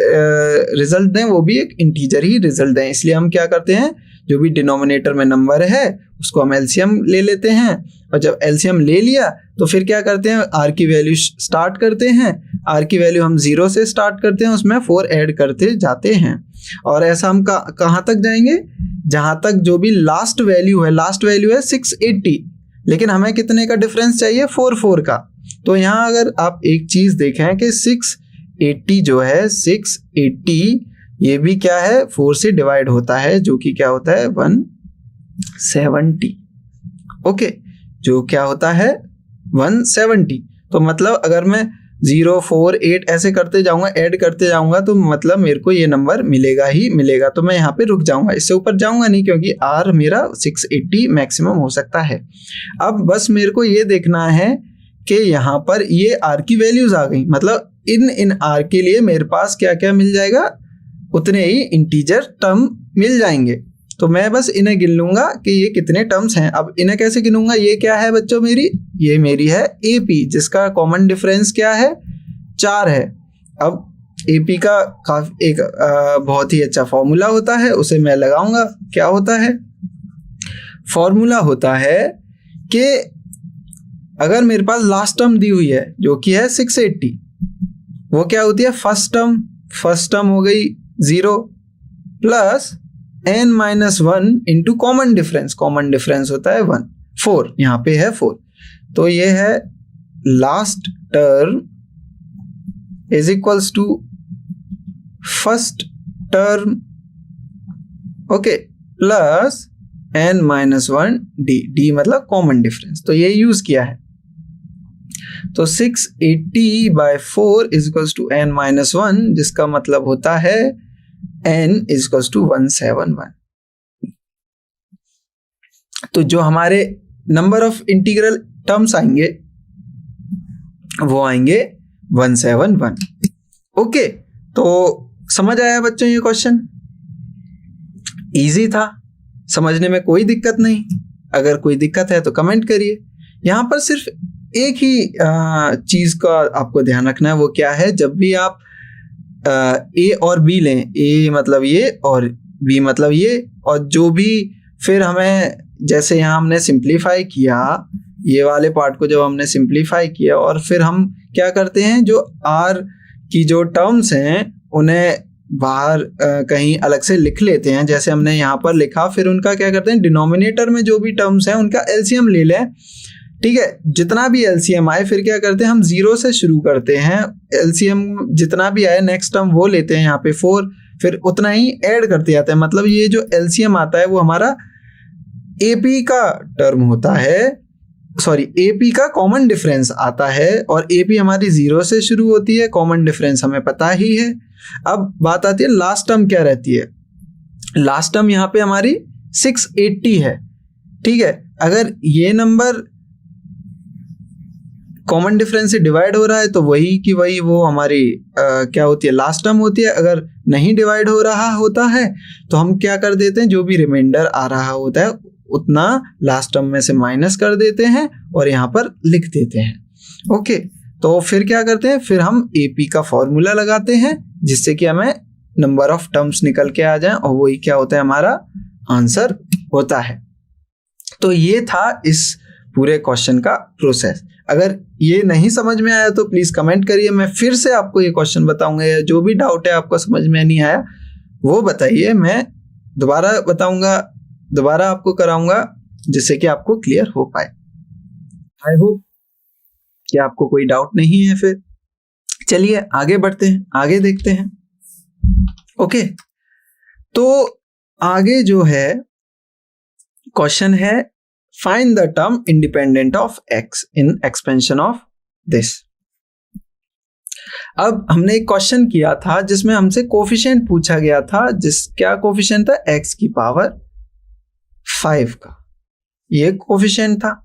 रिजल्ट दें, वो भी एक इंटीजर ही रिजल्ट दें। इसलिए हम क्या करते हैं, जो भी डिनोमिनेटर में नंबर है उसको हम एलसीएम ले लेते हैं, और जब एलसीएम ले लिया तो फिर क्या करते हैं आर की वैल्यू स्टार्ट करते हैं। आर की वैल्यू हम 0 से स्टार्ट करते हैं, उसमें 4 ऐड करते जाते हैं, और ऐसा हम कहाँ तक जाएंगे, जहाँ तक जो भी लास्ट वैल्यू है 680, लेकिन हमें कितने का डिफरेंस चाहिए 4 का। तो यहाँ अगर आप एक चीज देखें कि 680 जो है 680 ये भी क्या है 4 से डिवाइड होता है, जो कि क्या होता है 170। ओके, जो क्या होता है 170। तो मतलब अगर मैं 0 4 8 ऐसे करते जाऊंगा, ऐड करते जाऊंगा, तो मतलब मेरे को ये नंबर मिलेगा ही मिलेगा। तो मैं यहाँ पे रुक जाऊंगा, इससे ऊपर जाऊंगा नहीं, क्योंकि आर मेरा 680 मैक्सिमम हो सकता है। अब बस मेरे को ये देखना है कि यहाँ पर ये आर की वैल्यूज आ गई, मतलब इन आर के लिए मेरे पास क्या क्या मिल जाएगा, उतने ही इंटीजर टर्म मिल जाएंगे। तो मैं बस इन्हें गिन लूंगा कि ये कितने टर्म्स हैं। अब इन्हें कैसे गिनूंगा, ये क्या है बच्चों ये मेरी है एपी, जिसका कॉमन डिफरेंस क्या है 4 है। अब एपी का एक बहुत ही अच्छा फॉर्मूला होता है, उसे मैं लगाऊंगा। क्या होता है फॉर्मूला, होता है कि अगर मेरे पास लास्ट टर्म दी हुई है जो कि है 680, वो क्या होती है फर्स्ट टर्म हो गई 0 plus n-1 into common difference होता है 1 4, यहाँ पे है 4। तो ये है last term is equals to first term, okay, plus n-1 d मतलब कॉमन डिफरेंस। तो ये यूज किया है। तो 680/4 इज इक्वल्स टू n-1, जिसका मतलब होता है n इज इक्वल्स टू 171। तो जो हमारे नंबर ऑफ इंटीग्रल टर्म्स आएंगे वो आएंगे 171। ओके, तो समझ आया बच्चों ये क्वेश्चन? इजी था, समझने में कोई दिक्कत नहीं। अगर कोई दिक्कत है तो कमेंट करिए। यहाँ पर सिर्फ एक ही चीज का आपको ध्यान रखना है, वो क्या है, जब भी आप ए और बी लें, ए मतलब ये और बी मतलब ये, और जो भी फिर हमें जैसे यहाँ हमने सिंप्लीफाई किया, ये वाले पार्ट को जब हमने सिंप्लीफाई किया, और फिर हम क्या करते हैं जो आर की जो टर्म्स हैं उन्हें बाहर कहीं अलग से लिख लेते हैं, जैसे हमने यहाँ पर लिखा। फिर उनका क्या करते हैं, डिनोमिनेटर में जो भी टर्म्स हैं उनका एलसीएम ले लें, ठीक है। जितना भी एलसीएम आए फिर क्या करते हैं हम 0 से शुरू करते हैं, एलसीएम जितना भी आए नेक्स्ट टर्म वो लेते हैं यहाँ पे 4, फिर उतना ही ऐड करते जाते हैं। मतलब ये जो एलसीएम आता है वो हमारा एपी का टर्म होता है, सॉरी एपी का कॉमन डिफरेंस आता है, और एपी हमारी 0 से शुरू होती है, कॉमन डिफरेंस हमें पता ही है। अब बात आती है लास्ट टर्म क्या रहती है। लास्ट टर्म यहाँ पे हमारी 680 है, ठीक है। अगर ये नंबर कॉमन डिफरेंस से डिवाइड हो रहा है तो वही की वही वो हमारी क्या होती है लास्ट टर्म होती है। अगर नहीं डिवाइड हो रहा होता है तो हम क्या कर देते हैं, जो भी रिमाइंडर आ रहा होता है उतना लास्ट टर्म में से माइनस कर देते हैं और यहाँ पर लिख देते हैं। ओके, तो फिर क्या करते हैं, फिर हम एपी का फॉर्मूला लगाते हैं जिससे कि हमें नंबर ऑफ टर्म्स निकल के आ जाए, और वही क्या होता है हमारा आंसर होता है। तो ये था इस पूरे क्वेश्चन का प्रोसेस। अगर ये नहीं समझ में आया तो प्लीज कमेंट करिए, मैं फिर से आपको ये क्वेश्चन बताऊंगा, या जो भी डाउट है आपको समझ में नहीं आया वो बताइए, मैं दोबारा बताऊंगा, दोबारा आपको कराऊंगा, जिससे कि आपको क्लियर हो पाए। आई होप कि आपको कोई डाउट नहीं है। फिर चलिए आगे बढ़ते हैं, आगे देखते हैं। ओके, तो आगे जो है क्वेश्चन है, find the term independent of x in expansion of this। अब हमने एक क्वेश्चन किया था जिसमें हमसे कोफिशिएंट पूछा गया था, क्या कोफिशिएंट था, x की पावर 5 का ये कोफिशिएंट था,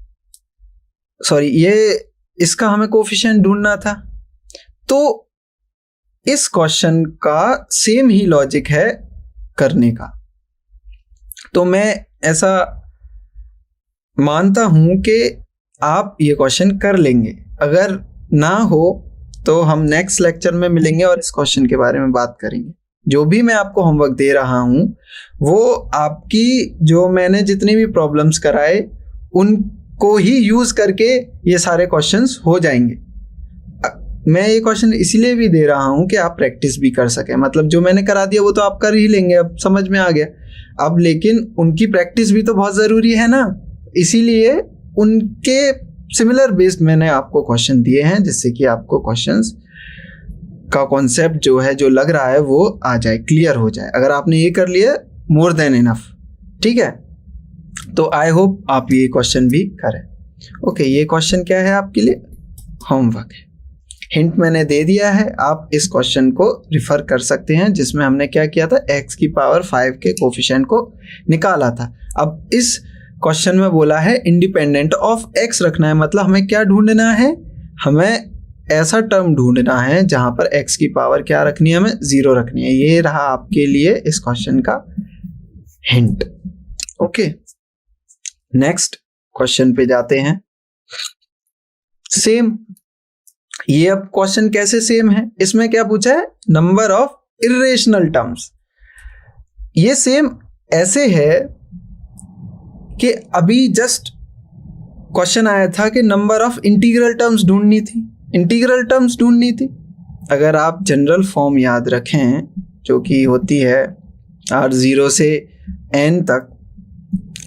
सॉरी ये इसका हमें कोफिशिएंट ढूंढना था। तो इस क्वेश्चन का सेम ही लॉजिक है करने का। तो मैं ऐसा मानता हूं कि आप ये क्वेश्चन कर लेंगे। अगर ना हो तो हम नेक्स्ट लेक्चर में मिलेंगे और इस क्वेश्चन के बारे में बात करेंगे। जो भी मैं आपको होमवर्क दे रहा हूं वो आपकी जो मैंने जितनी भी प्रॉब्लम्स कराए उनको ही यूज करके ये सारे क्वेश्चंस हो जाएंगे। मैं ये क्वेश्चन इसीलिए भी दे रहा हूं कि आप प्रैक्टिस भी कर सकें। मतलब जो मैंने करा दिया वो तो आप कर ही लेंगे, अब समझ में आ गया। अब लेकिन उनकी प्रैक्टिस भी तो बहुत ज़रूरी है ना, इसीलिए उनके सिमिलर बेस्ड मैंने आपको क्वेश्चन दिए हैं जिससे कि आपको क्वेश्चंस का कॉन्सेप्ट जो है, जो लग रहा है वो आ जाए, क्लियर हो जाए। अगर आपने ये कर लिया मोर देन इनफ, ठीक है। तो आई होप आप ये क्वेश्चन भी करें। ओके, ये क्वेश्चन क्या है आपके लिए, होमवर्क है। हिंट मैंने दे दिया है, आप इस क्वेश्चन को रिफर कर सकते हैं जिसमें हमने क्या किया था, x की पावर 5 के कोफिशिएंट को निकाला था। अब इस क्वेश्चन में बोला है इंडिपेंडेंट ऑफ x रखना है, मतलब हमें क्या ढूंढना है, हमें ऐसा टर्म ढूंढना है जहां पर x की पावर क्या रखनी है, हमें 0 रखनी है। ये रहा आपके लिए इस क्वेश्चन का हिंट। ओके, नेक्स्ट क्वेश्चन पे जाते हैं। सेम, ये अब क्वेश्चन कैसे सेम है, इसमें क्या पूछा है, नंबर ऑफ इर्रेशनल टर्म्स। ये सेम ऐसे है कि अभी जस्ट क्वेश्चन आया था कि नंबर ऑफ इंटीग्रल टर्म्स ढूंढनी थी, इंटीग्रल टर्म्स ढूंढनी थी। अगर आप जनरल फॉर्म याद रखें जो कि होती है r0 से n तक,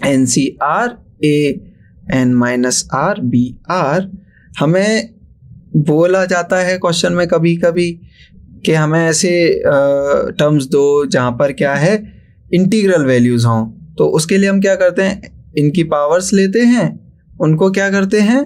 NCR a n माइनस r b r, हमें बोला जाता है क्वेश्चन में कभी कभी कि हमें ऐसे टर्म्स दो जहाँ पर क्या है इंटीग्रल वैल्यूज हों। तो उसके लिए हम क्या करते हैं, इनकी पावर्स लेते हैं, उनको क्या करते हैं,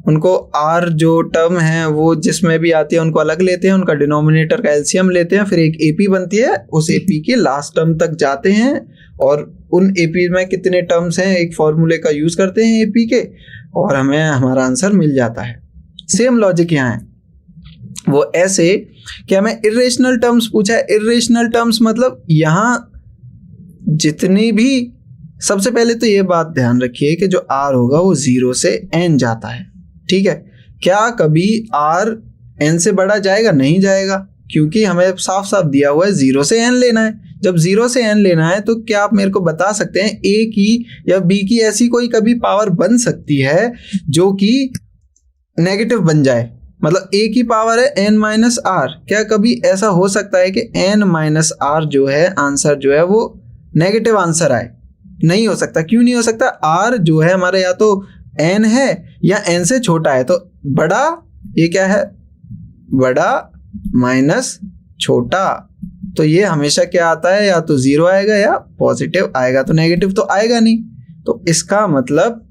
उनको r जो टर्म है वो जिसमें भी आती है उनको अलग लेते हैं, उनका डिनोमिनेटर का एलसीएम लेते हैं, फिर एक AP बनती है, उस AP के लास्ट टर्म तक जाते हैं और उन AP में कितने टर्म्स हैं एक फॉर्मूले का यूज करते हैं AP के, और हमें हमारा आंसर मिल जाता है। सेम लॉजिक यहाँ है, वो ऐसे कि हमें इर्रेशनल टर्म्स पूछा है। इर्रेशनल टर्म्स मतलब यहाँ जितनी भी, सबसे पहले तो ये बात ध्यान रखिए कि जो r होगा वो 0 से n जाता है, ठीक है। क्या कभी r n से बड़ा जाएगा, नहीं जाएगा, क्योंकि हमें साफ साफ दिया हुआ है 0 से n लेना है। जब 0 से n लेना है तो क्या आप मेरे को बता सकते हैं a की या b की ऐसी कोई कभी पावर बन सकती है जो कि नेगेटिव बन जाए, मतलब a की पावर है n माइनस r, क्या कभी ऐसा हो सकता है कि n माइनस r जो है आंसर जो है वो नेगेटिव आंसर आए? नहीं हो सकता। क्यों नहीं हो सकता, r जो है हमारे या तो n है या n से छोटा है, तो बड़ा ये क्या है, बड़ा माइनस छोटा, तो ये हमेशा क्या आता है, या तो 0 आएगा या पॉजिटिव आएगा, तो नेगेटिव तो आएगा नहीं। तो इसका मतलब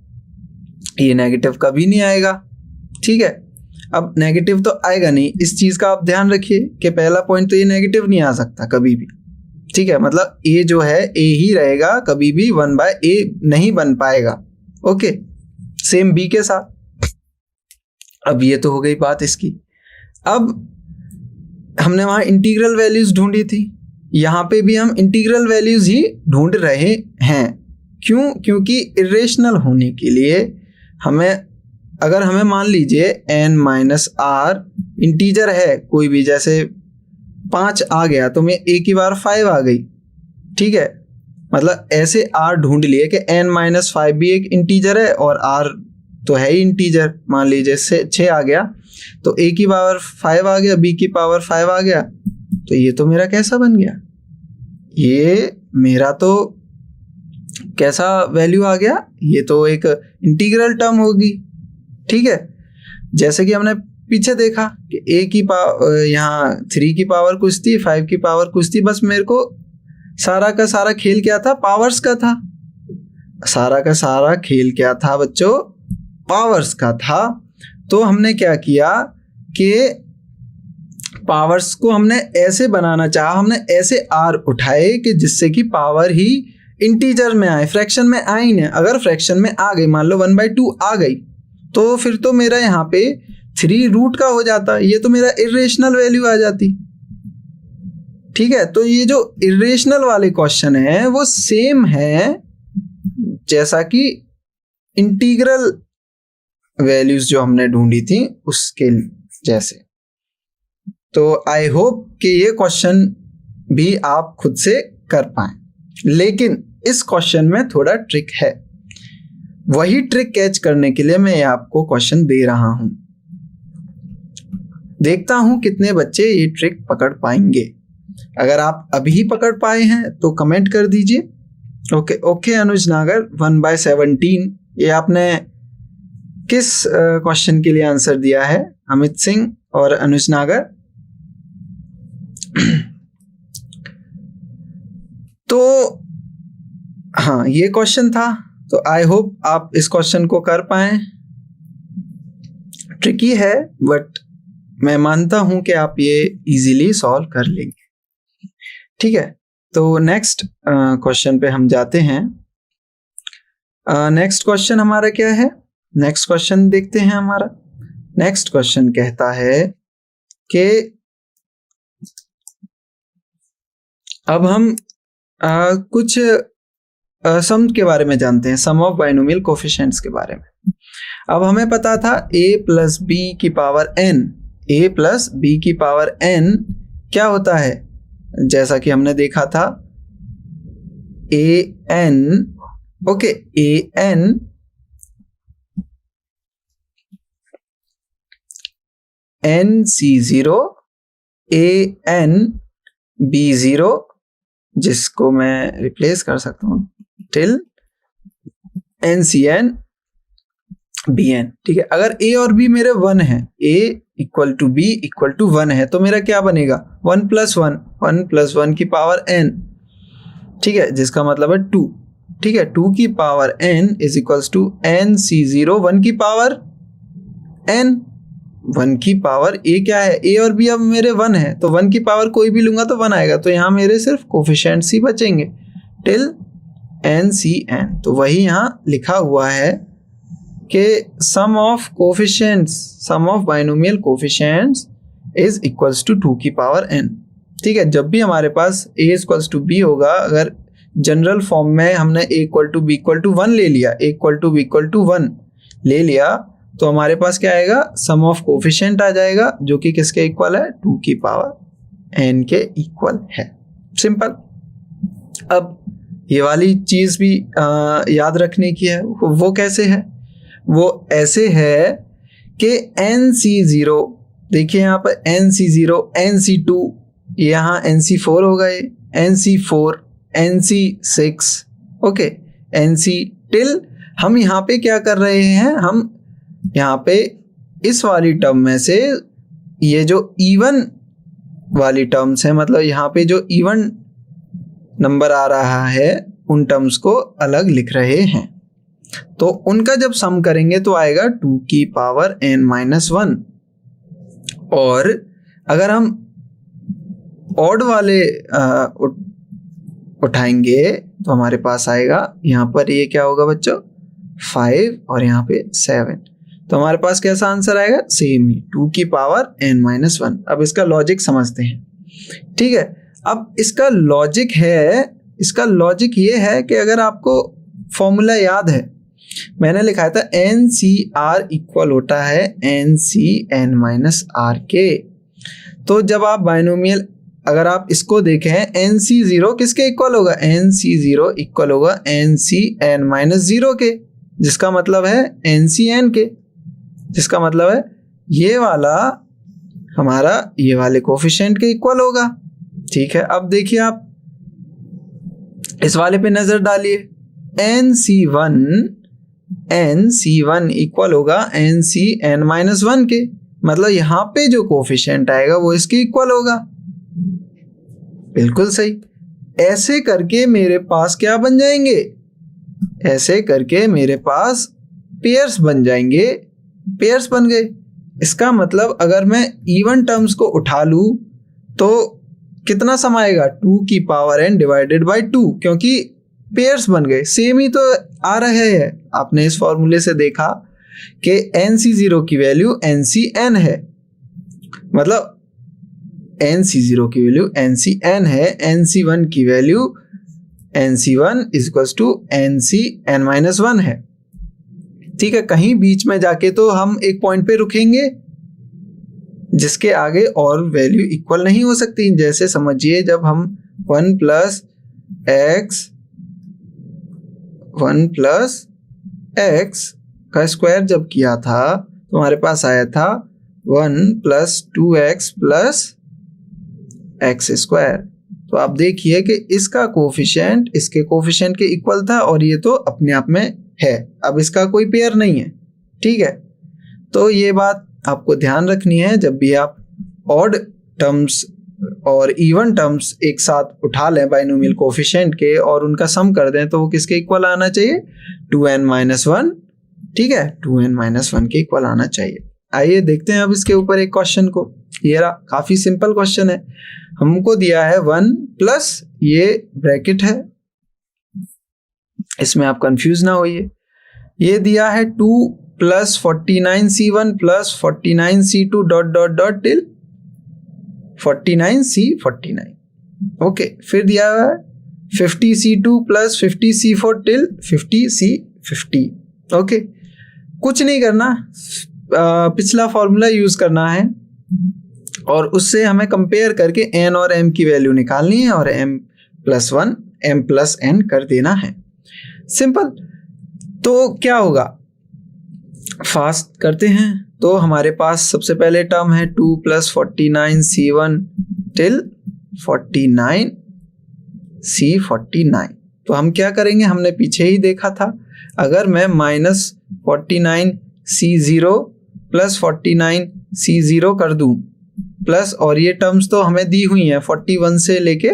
ये नेगेटिव कभी नहीं आएगा, ठीक है। अब नेगेटिव तो आएगा नहीं, इस चीज का आप ध्यान रखिए कि पहला पॉइंट तो ये नेगेटिव नहीं आ सकता कभी भी, ठीक है। मतलब a जो है a ही रहेगा, कभी भी 1/a नहीं बन पाएगा। ओके, सेम b के साथ। अब ये तो हो गई बात इसकी। अब हमने वहां इंटीग्रल वैल्यूज ढूंढी थी, यहाँ पे भी हम इंटीग्रल वैल्यूज ही ढूंढ रहे हैं। क्यों? क्योंकि इरेशनल होने के लिए हमें, अगर हमें मान लीजिए n माइनस r इंटीजर है कोई भी, जैसे 5 आ गया तो मैं a की बार 5 आ गई, ठीक है। मतलब ऐसे r ढूंढ लिए कि n माइनस 5 भी एक इंटीजर है और r तो है ही इंटीजर। मान लीजिए 6 आ गया तो a की पावर 5 आ गया, b की पावर 5 आ गया, तो ये तो मेरा कैसा बन गया, ये मेरा तो कैसा वैल्यू आ गया, ये तो एक इंटीग्रल टर्म होगी, ठीक है। जैसे कि हमने पीछे देखा कि a की पावर, यहाँ 3 की पावर कुछ थी, 5 की पावर कुछ थी, बस मेरे को सारा का सारा खेल क्या था, पावर्स का था। सारा का सारा खेल क्या था बच्चों, पावर्स का था। तो हमने क्या किया कि पावर्स को हमने ऐसे बनाना चाहा, हमने ऐसे आर उठाए कि जिससे कि पावर ही इंटीजर में आए, फ्रैक्शन में आई नहीं। अगर फ्रैक्शन में आ गई, मान लो 1/2 आ गई, तो फिर तो मेरा यहाँ पे 3 रूट का हो जाता, ये तो मेरा इरेशनल वैल्यू आ जाती। ठीक है, तो ये जो इरेशनल वाले क्वेश्चन है वो सेम है जैसा कि इंटीग्रल वैल्यूज जो हमने ढूंढी थी उसके जैसे। तो आई होप कि ये क्वेश्चन भी आप खुद से कर पाए, लेकिन इस क्वेश्चन में थोड़ा ट्रिक है। वही ट्रिक कैच करने के लिए मैं आपको क्वेश्चन दे रहा हूं। देखता हूं कितने बच्चे ये ट्रिक पकड़ पाएंगे। अगर आप अभी पकड़ पाए हैं तो कमेंट कर दीजिए। ओके अनुज नागर 1/17, ये आपने किस क्वेश्चन के लिए आंसर दिया है? अमित सिंह और अनुज नागर। तो हाँ, ये क्वेश्चन था, तो आई होप आप इस क्वेश्चन को कर पाए। ट्रिकी है बट मैं मानता हूं कि आप ये इजीली सॉल्व कर लेंगे। ठीक है, तो नेक्स्ट क्वेश्चन पे हम जाते हैं। नेक्स्ट क्वेश्चन हमारा क्या है? नेक्स्ट क्वेश्चन देखते हैं। हमारा नेक्स्ट क्वेश्चन कहता है कि अब हम कुछ सम के बारे में जानते हैं, सम ऑफ बाइनोमियल कोफिशिएंट्स के बारे में। अब हमें पता था a प्लस बी की power n, a plus B की पावर n क्या होता है? जैसा कि हमने देखा था an, okay, an nc0 an b0, जिसको मैं रिप्लेस कर सकता हूँ टिल ncn bn। ठीक है, अगर a और b मेरे 1 है, a equal to b equal to 1 है, तो मेरा क्या बनेगा? 1 + 1, 1 + 1 की पावर n। ठीक है, जिसका मतलब है 2। ठीक है, 2 की power n is equals to nc0 1 की पावर n। 1 की पावर a क्या है? a और b अब मेरे 1 है, तो 1 की पावर कोई भी लूंगा तो 1 आएगा, तो यहाँ मेरे सिर्फ कोफिशिएंट्स ही बचेंगे टिल ncn। तो वही यहाँ लिखा हुआ है कि sum of coefficients, sum of binomial coefficients is equals to 2 की पावर n। ठीक है, जब भी हमारे पास a इक्वल्स टू b होगा, अगर जनरल फॉर्म में हमने a equal to b equal to 1 ले लिया, a equal to b equal to 1 ले लिया, तो हमारे पास क्या आएगा? सम ऑफ कोफिशिएंट आ जाएगा, जो कि किसके इक्वल है? 2 की पावर n के इक्वल है। सिंपल। अब ये वाली चीज भी याद रखने की है। वो कैसे है? वो ऐसे है कि nc0, देखिए यहाँ पर nc0, nc2, यहाँ nc4 होगा, ये nc4, nc6, okay, nc till हम यहाँ पे क्या कर रहे हैं? हम यहाँ पे इस वाली टर्म में से ये जो इवन वाली टर्म्स है, मतलब यहाँ पे जो इवन नंबर आ रहा है, उन टर्म्स को अलग लिख रहे हैं। तो उनका जब सम करेंगे तो आएगा 2 की पावर n-1। और अगर हम ऑड वाले उठाएंगे तो हमारे पास आएगा, यहाँ पर ये क्या होगा बच्चों? 5 और यहाँ पे 7। तो हमारे पास कैसा आंसर आएगा? सेम ही 2 की पावर n-1। अब इसका लॉजिक समझते हैं। ठीक है, अब इसका लॉजिक ये है कि अगर आपको फॉर्मूला याद है, मैंने लिखा था NCR इक्वल होता है NCn-R के। तो जब आप बाइनोमियल, अगर आप इसको देखें, NC0 किसके इक्वल होगा? NC0 इक्वल होगा NCn-0 के, जिसका मतलब है NCn के, जिसका मतलब है ये वाला हमारा ये वाले कोफिशिएंट के इक्वल होगा। ठीक है, अब देखिए आप इस वाले पे नजर डालिए, NC1 इक्वल होगा NCn-1 के, मतलब यहाँ पे जो कोफिशिएंट आएगा वो इसके इक्वल होगा। बिल्कुल सही। ऐसे करके मेरे पास क्या बन जाएंगे? ऐसे करके मेरे पास पेयर्स बन जाएंगे। पेयर्स बन गए। इसका मतलब अगर मैं इवन टर्म्स को उठा लूँ तो कितना सम आएगा, 2 की पावर n डिवाइडेड बाई 2, क्योंकि पेयर्स बन गए, सेम ही तो आ रहे हैं। आपने इस फॉर्मूले से देखा कि NC0 की वैल्यू NCn है, मतलब NC0 की वैल्यू NCn है, NC1 की value NC1 equals to NCn-1 है। ठीक है, कहीं बीच में जाके तो हम एक पॉइंट पे रुकेंगे जिसके आगे और वैल्यू इक्वल नहीं हो सकती। जैसे समझिए जब हम 1 प्लस एक्स का स्क्वायर जब किया था तो हमारे पास आया था 1 plus 2x plus x square. तो आप देखिए कि इसका कोफिशिएंट इसके कोफिशिएंट के इक्वल था और ये तो अपने आप में है, अब इसका कोई पेयर नहीं है। ठीक है, तो ये बात आपको ध्यान रखनी है, जब भी आप ऑड टर्म्स और इवन टर्म्स एक साथ उठा लें बाइनोमियल कोफिशिएंट के और उनका सम कर दें तो वो किसके इक्वल आना चाहिए, 2n-1। ठीक है, 2n-1 के इक्वल आना चाहिए। आइए देखते हैं अब इसके ऊपर एक क्वेश्चन को। ये रहा, काफी सिंपल क्वेश्चन है। हमको दिया है 1 प्लस ये ब्रैकेट है, इसमें आप कंफ्यूज ना होइए। ये दिया है 2 plus 49c1 plus 49c2 dot dot dot till 49c49। Okay, फिर दिया हुआ है 50c2 plus 50c4 till 50c50। Okay, कुछ नहीं करना, पिछला फॉर्मूला यूज करना है और उससे हमें कंपेयर करके n और m की वैल्यू निकालनी है और m+1 m+n कर देना है। सिंपल। तो क्या होगा, फास्ट करते हैं। तो हमारे पास सबसे पहले टर्म है 2 प्लस 49c1 टिल 49c49। तो हम क्या करेंगे, हमने पीछे ही देखा था, अगर मैं -49c0 प्लस 49c0 कर दूं प्लस, और ये टर्म्स तो हमें दी हुई हैं 41 से लेके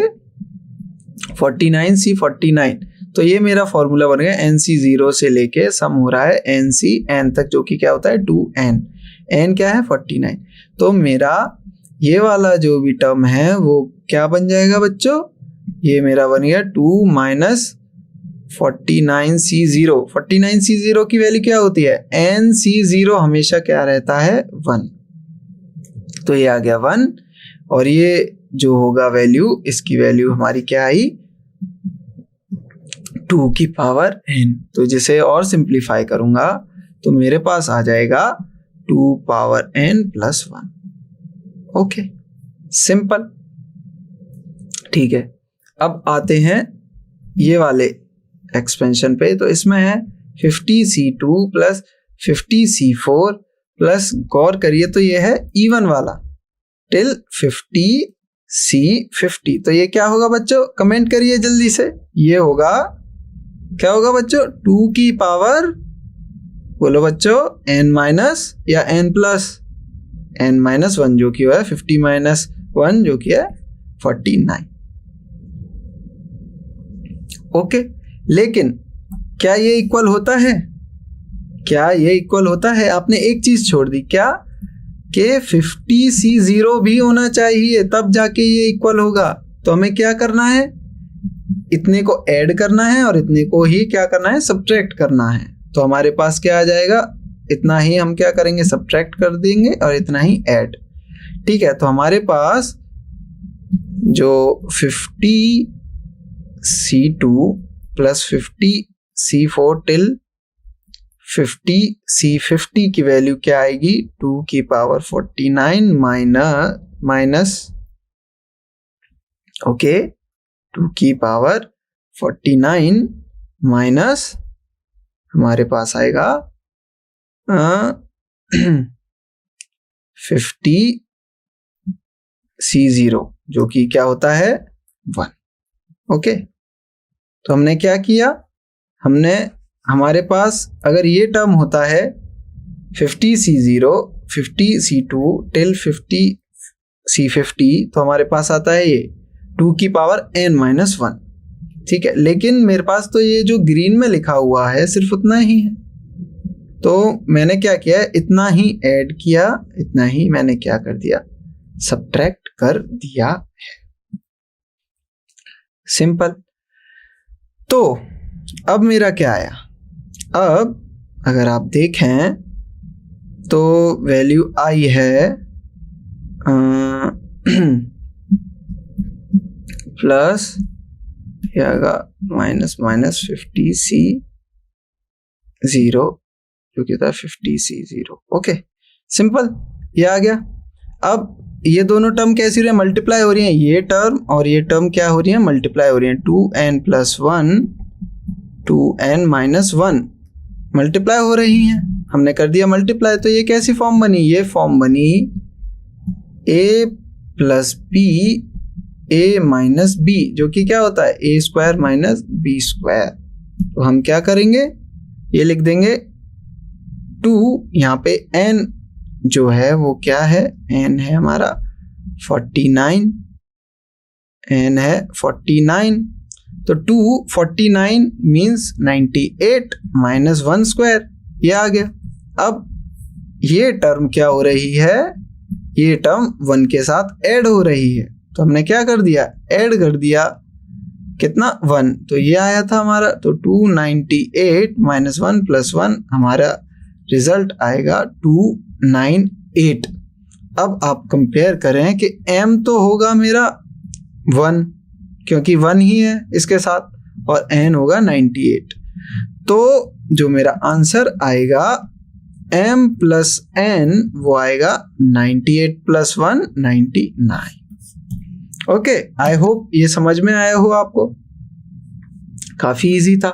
49c49, तो ये मेरा फॉर्मूला बन गया NC0 से लेके सम हो रहा है NCn तक, जो कि क्या होता है 2n। n क्या है 49। तो मेरा ये वाला जो भी टर्म है वो क्या बन जाएगा बच्चों, ये मेरा बन गया 2 माइनस 49c0। 49c0 की वैल्यू क्या होती है, NC0 हमेशा क्या रहता है 1, तो ये आ गया 1। और ये जो होगा वैल्यू, इसकी वैल्यू हमारी क्या आई, 2 की पावर n। तो जिसे और सिंप्लीफाई करूंगा तो मेरे पास आ जाएगा 2 पावर n+1। Okay, simple. ठीक है, अब आते हैं ये वाले एक्सपेंशन पे। तो इसमें है 50c2 प्लस 50c4 प्लस, गौर करिए तो ये है इवन वाला, टिल 50c50। तो ये क्या होगा बच्चों, कमेंट करिए जल्दी से। ये होगा, क्या होगा बच्चों, 2 की पावर, बोलो बच्चों, n माइनस या n+n-1, जो कि है 50-1, जो कि है 49। ओके, लेकिन क्या ये इक्वल होता है, क्या ये इक्वल होता है? आपने एक चीज छोड़ दी, क्या कि 50c0 भी होना चाहिए, तब जाके ये इक्वल होगा। तो हमें क्या करना है, इतने को ऐड करना है और इतने को ही क्या करना है, सब्ट्रैक्ट करना है। तो हमारे पास क्या आ जाएगा, इतना ही हम क्या करेंगे, सब्ट्रैक्ट कर देंगे और इतना ही ऐड। ठीक है, तो हमारे पास जो 50c2 plus 50c4 till 50c50 की वैल्यू क्या आएगी, 2 की पावर 49 माइनस, ओके, 2 की पावर 49 माइनस हमारे पास आएगा 50c0, जो कि क्या होता है 1। ओके, तो हमने क्या किया, हमने, हमारे पास अगर ये टर्म होता है 50c0 50c2 टिल 50c50, तो हमारे पास आता है ये 2 की पावर n-1। ठीक है, लेकिन मेरे पास तो ये जो ग्रीन में लिखा हुआ है सिर्फ उतना ही है, तो मैंने क्या किया, इतना ही ऐड किया, इतना ही मैंने क्या कर दिया, सब्ट्रैक्ट कर दिया है। सिंपल। तो अब मेरा क्या आया, अब अगर आप देखें तो वैल्यू आई है प्लस माइनस माइनस 50C 0, जो कि था 50C 0। ओके, सिंपल, ये आ गया। अब ये दोनों टर्म कैसी हो रही है, मल्टीप्लाई हो रही हैं, ये टर्म और ये टर्म क्या हो रही है, मल्टीप्लाई हो रही हैं। 2n + 1 2n - 1 मल्टीप्लाई हो रही हैं, हमने कर दिया मल्टीप्लाई। तो ये कैसी फॉर्म बनी, ये फॉर्म बनी a + b a - b, जो कि क्या होता है a² - b²। तो हम क्या करेंगे, ये लिख देंगे 2, यहाँ पे n जो है वो क्या है, n है हमारा 49, n है 49। तो 249 मीन्स 98 - 1², ये आ गया। अब ये टर्म क्या हो रही है, ये टर्म 1 के साथ ऐड हो रही है। तो हमने क्या कर दिया, ऐड कर दिया, कितना 1, तो ये आया था हमारा। तो 298 - 1 + 1 हमारा रिजल्ट आएगा 298। अब आप कंपेयर करें कि m तो होगा मेरा 1, क्योंकि 1 ही है इसके साथ, और n होगा 98। तो जो मेरा आंसर आएगा m + n वो आएगा 98 + 1 99। ओके, आई होप ये समझ में आया हो आपको, काफी इजी था।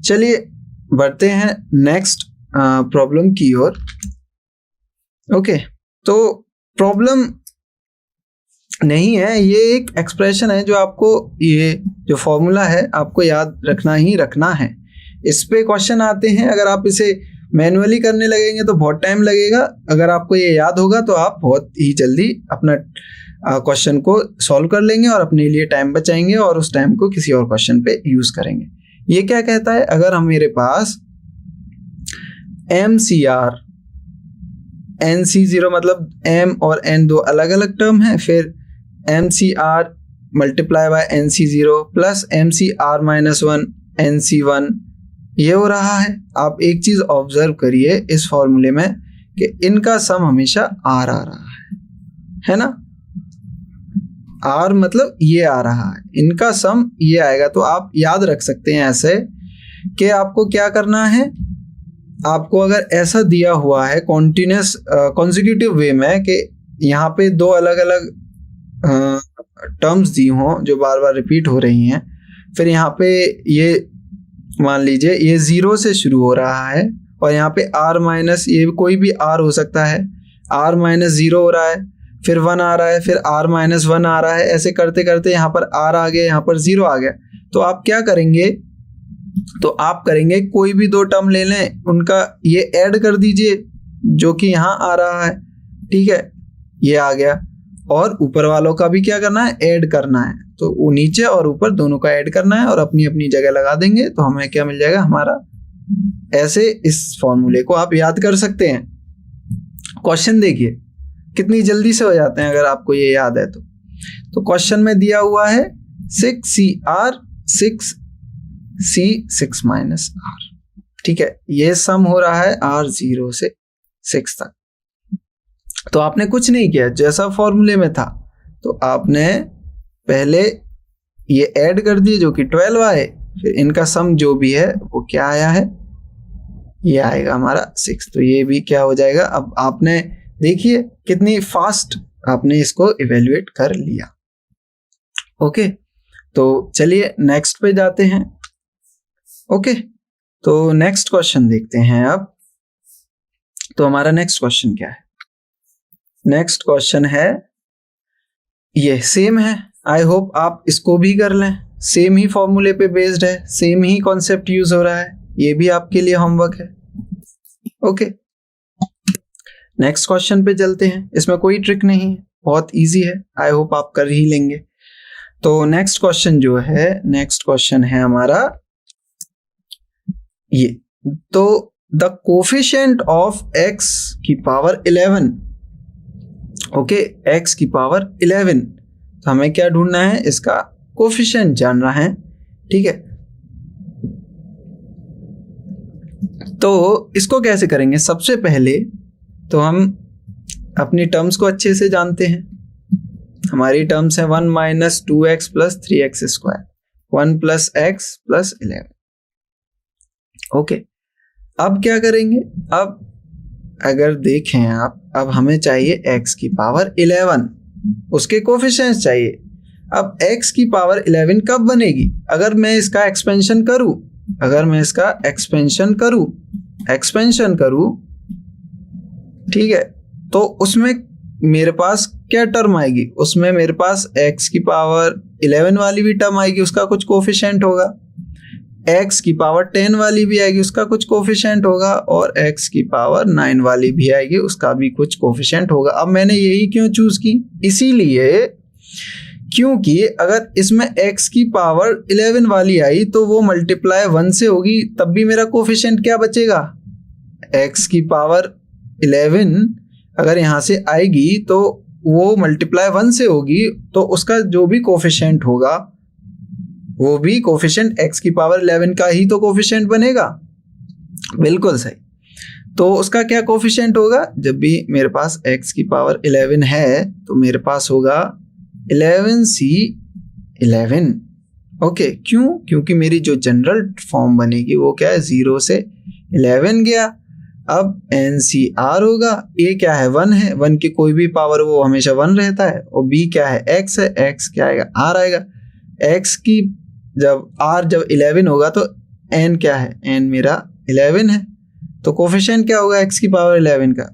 चलिए बढ़ते हैं नेक्स्ट प्रॉब्लम की ओर। ओके, तो प्रॉब्लम नहीं है, ये एक एक्सप्रेशन है जो आपको, ये जो फॉर्मूला है आपको याद रखना ही रखना है। इस पे क्वेश्चन आते हैं, अगर आप इसे मैन्युअली करने लगेंगे तो बहुत टाइम लगेगा। अगर आपको ये याद होगा तो आप बहुत ही जल्दी अपना क्वेश्चन को सॉल्व कर लेंगे और अपने लिए टाइम बचाएंगे और उस टाइम को किसी और क्वेश्चन पे यूज करेंगे। ये क्या कहता है, अगर हम मेरे पास MCR NC0 मतलब m और n दो अलग अलग टर्म है, फिर MCR × NC0 plus MCR - 1 NC1, ये हो रहा है। आप एक चीज ऑब्जर्व करिए इस फॉर्मूले में कि इनका सम हमेशा R आ रहा है ना, R मतलब ये आ रहा है, इनका सम ये आएगा। तो आप याद रख सकते हैं ऐसे कि आपको क्या करना है, आपको अगर ऐसा दिया हुआ है कॉन्टिन्यूस कॉन्जिक्यूटिव वे में कि यहाँ पे दो अलग अलग टर्म्स दी हों जो बार बार रिपीट हो रही हैं, फिर यहाँ पे ये मान लीजिए ये 0 से शुरू हो रहा है और यहाँ पे R- ये कोई भी R हो सकता है, R - 0 हो रहा है, फिर 1 आ रहा है, फिर R - 1 आ रहा है, ऐसे करते करते यहाँ पर R आ गया, यहाँ पर 0 आ गया। तो आप क्या करेंगे, तो आप करेंगे कोई भी दो टर्म ले लें, उनका ये ऐड कर दीजिए जो कि यहाँ आ रहा है, ठीक है, ये आ गया। और ऊपर वालों का भी क्या करना है, ऐड करना है। तो वो नीचे और ऊपर दोनों का ऐड करना है और अपनी अपनी जगह लगा देंगे, तो हमें क्या मिल जाएगा हमारा। ऐसे इस फॉर्मूले को आप याद कर सकते हैं। क्वेश्चन देखिए कितनी जल्दी से हो जाते हैं अगर आपको ये याद है तो क्वेश्चन में दिया हुआ है 6CR 6C 6 - R, ठीक है, ये सम हो रहा है R0 से 6 तक। तो आपने कुछ नहीं किया, जैसा फॉर्मूले में था तो आपने पहले ये ऐड कर दिए जो कि 12 आए, फिर इनका सम जो भी है वो क्या आया है, ये आएगा हमारा 6। तो ये भी क्या हो जाएगा। अब आपने देखिए कितनी फास्ट आपने इसको इवेल्युएट कर लिया। ओके, तो चलिए नेक्स्ट पे जाते हैं। ओके, तो नेक्स्ट क्वेश्चन देखते हैं अब। तो हमारा नेक्स्ट क्वेश्चन क्या है, नेक्स्ट क्वेश्चन है ये सेम है, आई होप आप इसको भी कर लें, सेम ही फॉर्मूले पे बेस्ड है, सेम ही कॉन्सेप्ट यूज हो रहा है, ये भी आपके लिए होमवर्क है। ओके, नेक्स्ट क्वेश्चन पे चलते हैं, इसमें कोई ट्रिक नहीं है, बहुत इजी है, आई होप आप कर ही लेंगे। तो नेक्स्ट क्वेश्चन जो है, नेक्स्ट क्वेश्चन है हमारा ये। तो द कोफिशिएंट ऑफ x की पावर 11, ओके, x की पावर 11, तो हमें क्या ढूंढना है, इसका कोफिशिएंट जानना है, ठीक है। तो इसको कैसे करेंगे, सबसे पहले तो हम अपनी टर्म्स को अच्छे से जानते हैं। हमारी टर्म्स है 1 minus 2x plus 3x square, 1 plus x plus 11, okay. अब क्या करेंगे, अब अगर देखें आप, अब हमें चाहिए x की पावर 11, उसके कोफिशिएंट्स चाहिए। अब x की पावर 11 कब बनेगी, अगर मैं इसका एक्सपेंशन करूं, अगर मैं इसका एक्सपेंशन करूं, ठीक है, तो उसमें मेरे पास क्या टर्म आएगी, उसमें मेरे पास x की पावर 11 वाली भी टर्म आएगी, उसका कुछ कोफिशिएंट होगा, x की पावर 10 वाली भी आएगी, उसका कुछ कोफिशिएंट होगा, और x की पावर 9 वाली भी आएगी, उसका भी कुछ कोफिशिएंट होगा। अब मैंने यही क्यों चूज की, इसीलिए क्योंकि अगर इसमें x की पावर 11 वाली आई तो वो मल्टीप्लाई 1 से होगी, तब भी मेरा कोफिशिएंट क्या बचेगा, x की पावर 11 अगर यहाँ से आएगी तो वो मल्टीप्लाई 1 से होगी, तो उसका जो भी कोफिशिएंट होगा वो भी कोफिशिएंट x की पावर 11 का ही तो कोफिशिएंट बनेगा, बिल्कुल सही। तो उसका क्या कोफिशिएंट होगा, जब भी मेरे पास x की पावर 11 है तो मेरे पास होगा 11c11, ओके। क्यों, क्योंकि मेरी जो जनरल फॉर्म बनेगी वो क्या है, 0 से 11 गया। अब NCR होगा, a क्या है, 1 है, 1 की कोई भी पावर वो हमेशा 1 रहता है, और b क्या है, x है, x क्या आएगा, r आएगा। x की जब r जब 11 होगा तो n क्या है, n मेरा 11 है, तो कोफिशिएंट क्या होगा x की पावर 11 का,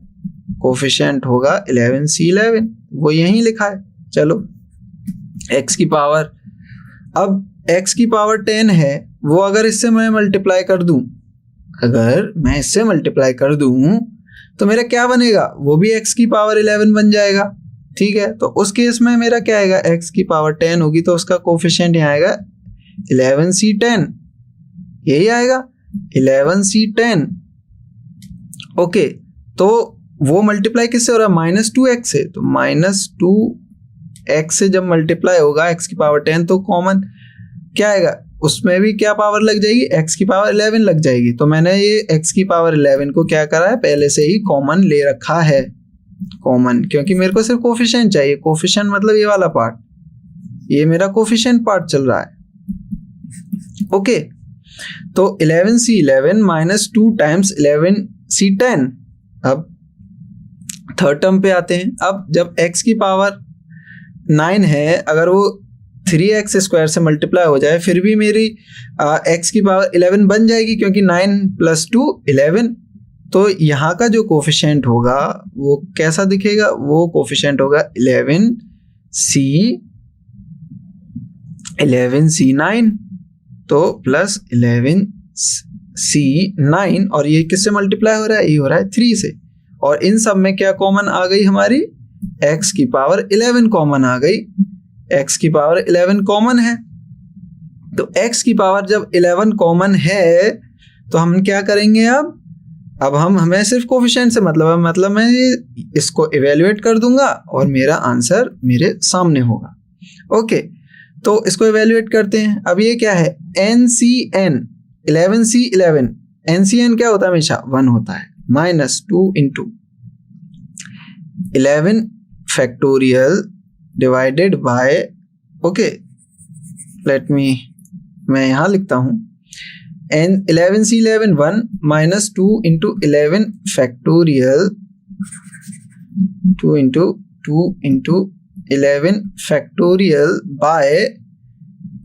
कोफिशिएंट होगा 11c11, वो यहीं लिखा है। चलो x की पावर, अब x की पावर 10 है, वो अगर इससे मैं मल्टीप्लाई कर दूं, अगर मैं इससे मल्टीप्लाई कर दूं तो मेरा क्या बनेगा, वो भी x की पावर 11 बन जाएगा, ठीक है। तो उस केस में मेरा क्या आएगा, x की पावर 10 होगी तो उसका कोफिशिएंट यहाँ आएगा 11c10, यही आएगा 11c10, ओके। तो वो मल्टीप्लाई किससे हो रहा है, -2x से, तो -2x से जब मल्टीप्लाई होगा x की पावर 10 तो कॉमन क्या आएगा, उसमें भी क्या पावर लग जाएगी, x की पावर 11 लग जाएगी। तो मैंने ये x की पावर 11 को क्या करा है, पहले से ही कॉमन ले रखा है, कॉमन, क्योंकि मेरे को सिर्फ कोफिशिएंट चाहिए, कोफिशिएंट मतलब ये वाला पार्ट, ये मेरा कोफिशिएंट पार्ट चल रहा है, ओके। तो 11c11 माइनस 2 टाइम्स 11c10। अब थर्ड टर्म पे आते हैं। अब जब x की पावर 9 है, अगर वो 3x स्क्वायर से मल्टीप्लाई हो जाए फिर भी मेरी x की पावर 11 बन जाएगी, क्योंकि 9 + 2 11। तो यहाँ का जो कोफिशिएंट होगा वो कैसा दिखेगा, वो कोफिशिएंट होगा 11c9 तो प्लस 11c9, और ये किससे मल्टीप्लाई हो रहा है, ये हो रहा है 3 से, और इन सब में क्या कॉमन आ गई हमारी, x की पावर 11 कॉमन आ गई, x की पावर 11 कॉमन है। तो x की पावर जब 11 कॉमन है तो हम क्या करेंगे, अब हमें सिर्फ कोफिशिएंट से मतलब मैं इसको इवेल्युएट कर दूंगा और मेरा आंसर मेरे सामने होगा, ओके। तो इसको इवेल्युएट करते हैं। अब ये क्या है, NCN 11c11, NCN क्या होता है, हमेशा 1 होता है, -2 × 11 फैक्टोरियल डिवाइडेड बाय, ओके, मैं यहाँ लिखता हूँ, 11c11 1 -2 × 11 factorial 2 × 11 factorial by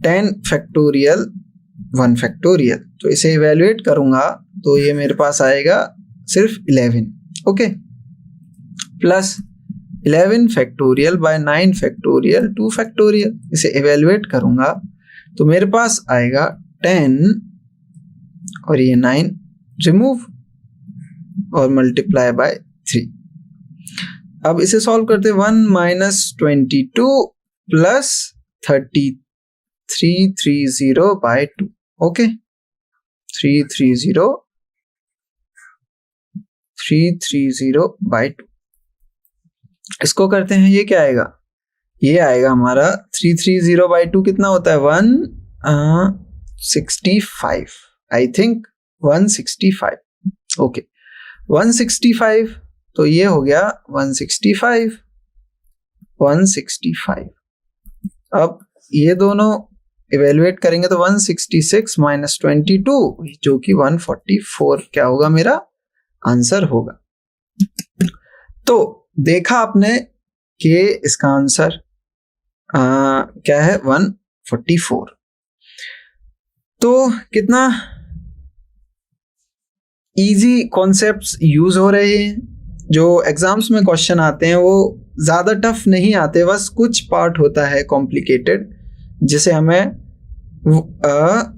10 factorial 1 factorial. तो इसे इवेल्युएट करूंगा तो ये मेरे पास आएगा सिर्फ 11, okay, plus 11 factorial by 9 factorial 2 factorial. इसे इवेल्युएट करूंगा तो मेरे पास आएगा 10 और ये 9 रिमूव और मल्टीप्लाई बाय 3। अब इसे सॉल्व करते 1 - 22 प्लस 3330 बाय 2, ओके, 330 330/2। इसको करते हैं, ये क्या आएगा, ये आएगा हमारा 330/2 कितना होता है 165, आई थिंक 165। ओके 165, तो ये हो गया 165। अब ये दोनों इवेलुएट करेंगे तो 166 माइनस 22 जो कि 144 क्या होगा, मेरा आंसर होगा। तो देखा आपने कि इसका आंसर क्या है 144। तो कितना इजी कॉन्सेप्ट्स यूज हो रहे हैं, जो एग्जाम्स में क्वेश्चन आते हैं वो ज़्यादा टफ नहीं आते, बस कुछ पार्ट होता है कॉम्प्लिकेटेड जिसे हमें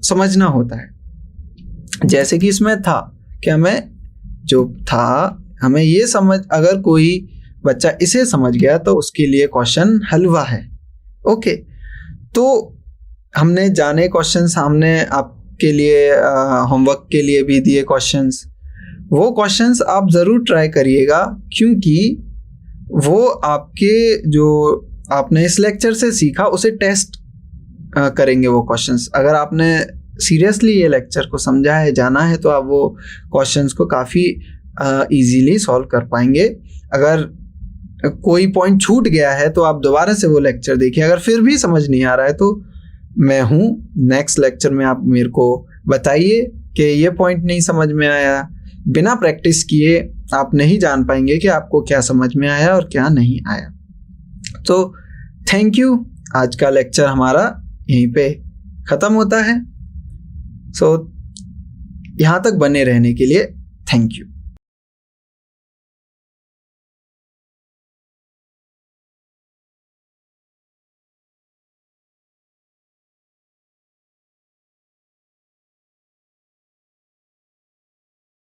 समझना होता है। जैसे कि इसमें था कि हमें ये समझ, अगर कोई बच्चा इसे समझ गया तो उसके लिए क्वेश्चन हलवा है। ओके, तो हमने जाने क्वेश्चंस, हमने आपके लिए होमवर्क के लिए भी दिए क्वेश्चंस, वो क्वेश्चंस आप ज़रूर ट्राई करिएगा, क्योंकि वो आपके जो आपने इस लेक्चर से सीखा उसे टेस्ट करेंगे वो क्वेश्चंस। अगर आपने सीरियसली ये लेक्चर को समझा है, जाना है, तो आप वो क्वेश्चंस को काफ़ी इजीली सॉल्व कर पाएंगे। अगर कोई पॉइंट छूट गया है तो आप दोबारा से वो लेक्चर देखिए। अगर फिर भी समझ नहीं आ रहा है तो मैं हूँ, नेक्स्ट लेक्चर में आप मेरे को बताइए कि ये पॉइंट नहीं समझ में आया। बिना प्रैक्टिस किए आप नहीं जान पाएंगे कि आपको क्या समझ में आया और क्या नहीं आया। तो थैंक यू, आज का लेक्चर हमारा यहीं पे ख़त्म होता है। सो यहाँ तक बने रहने के लिए थैंक यू।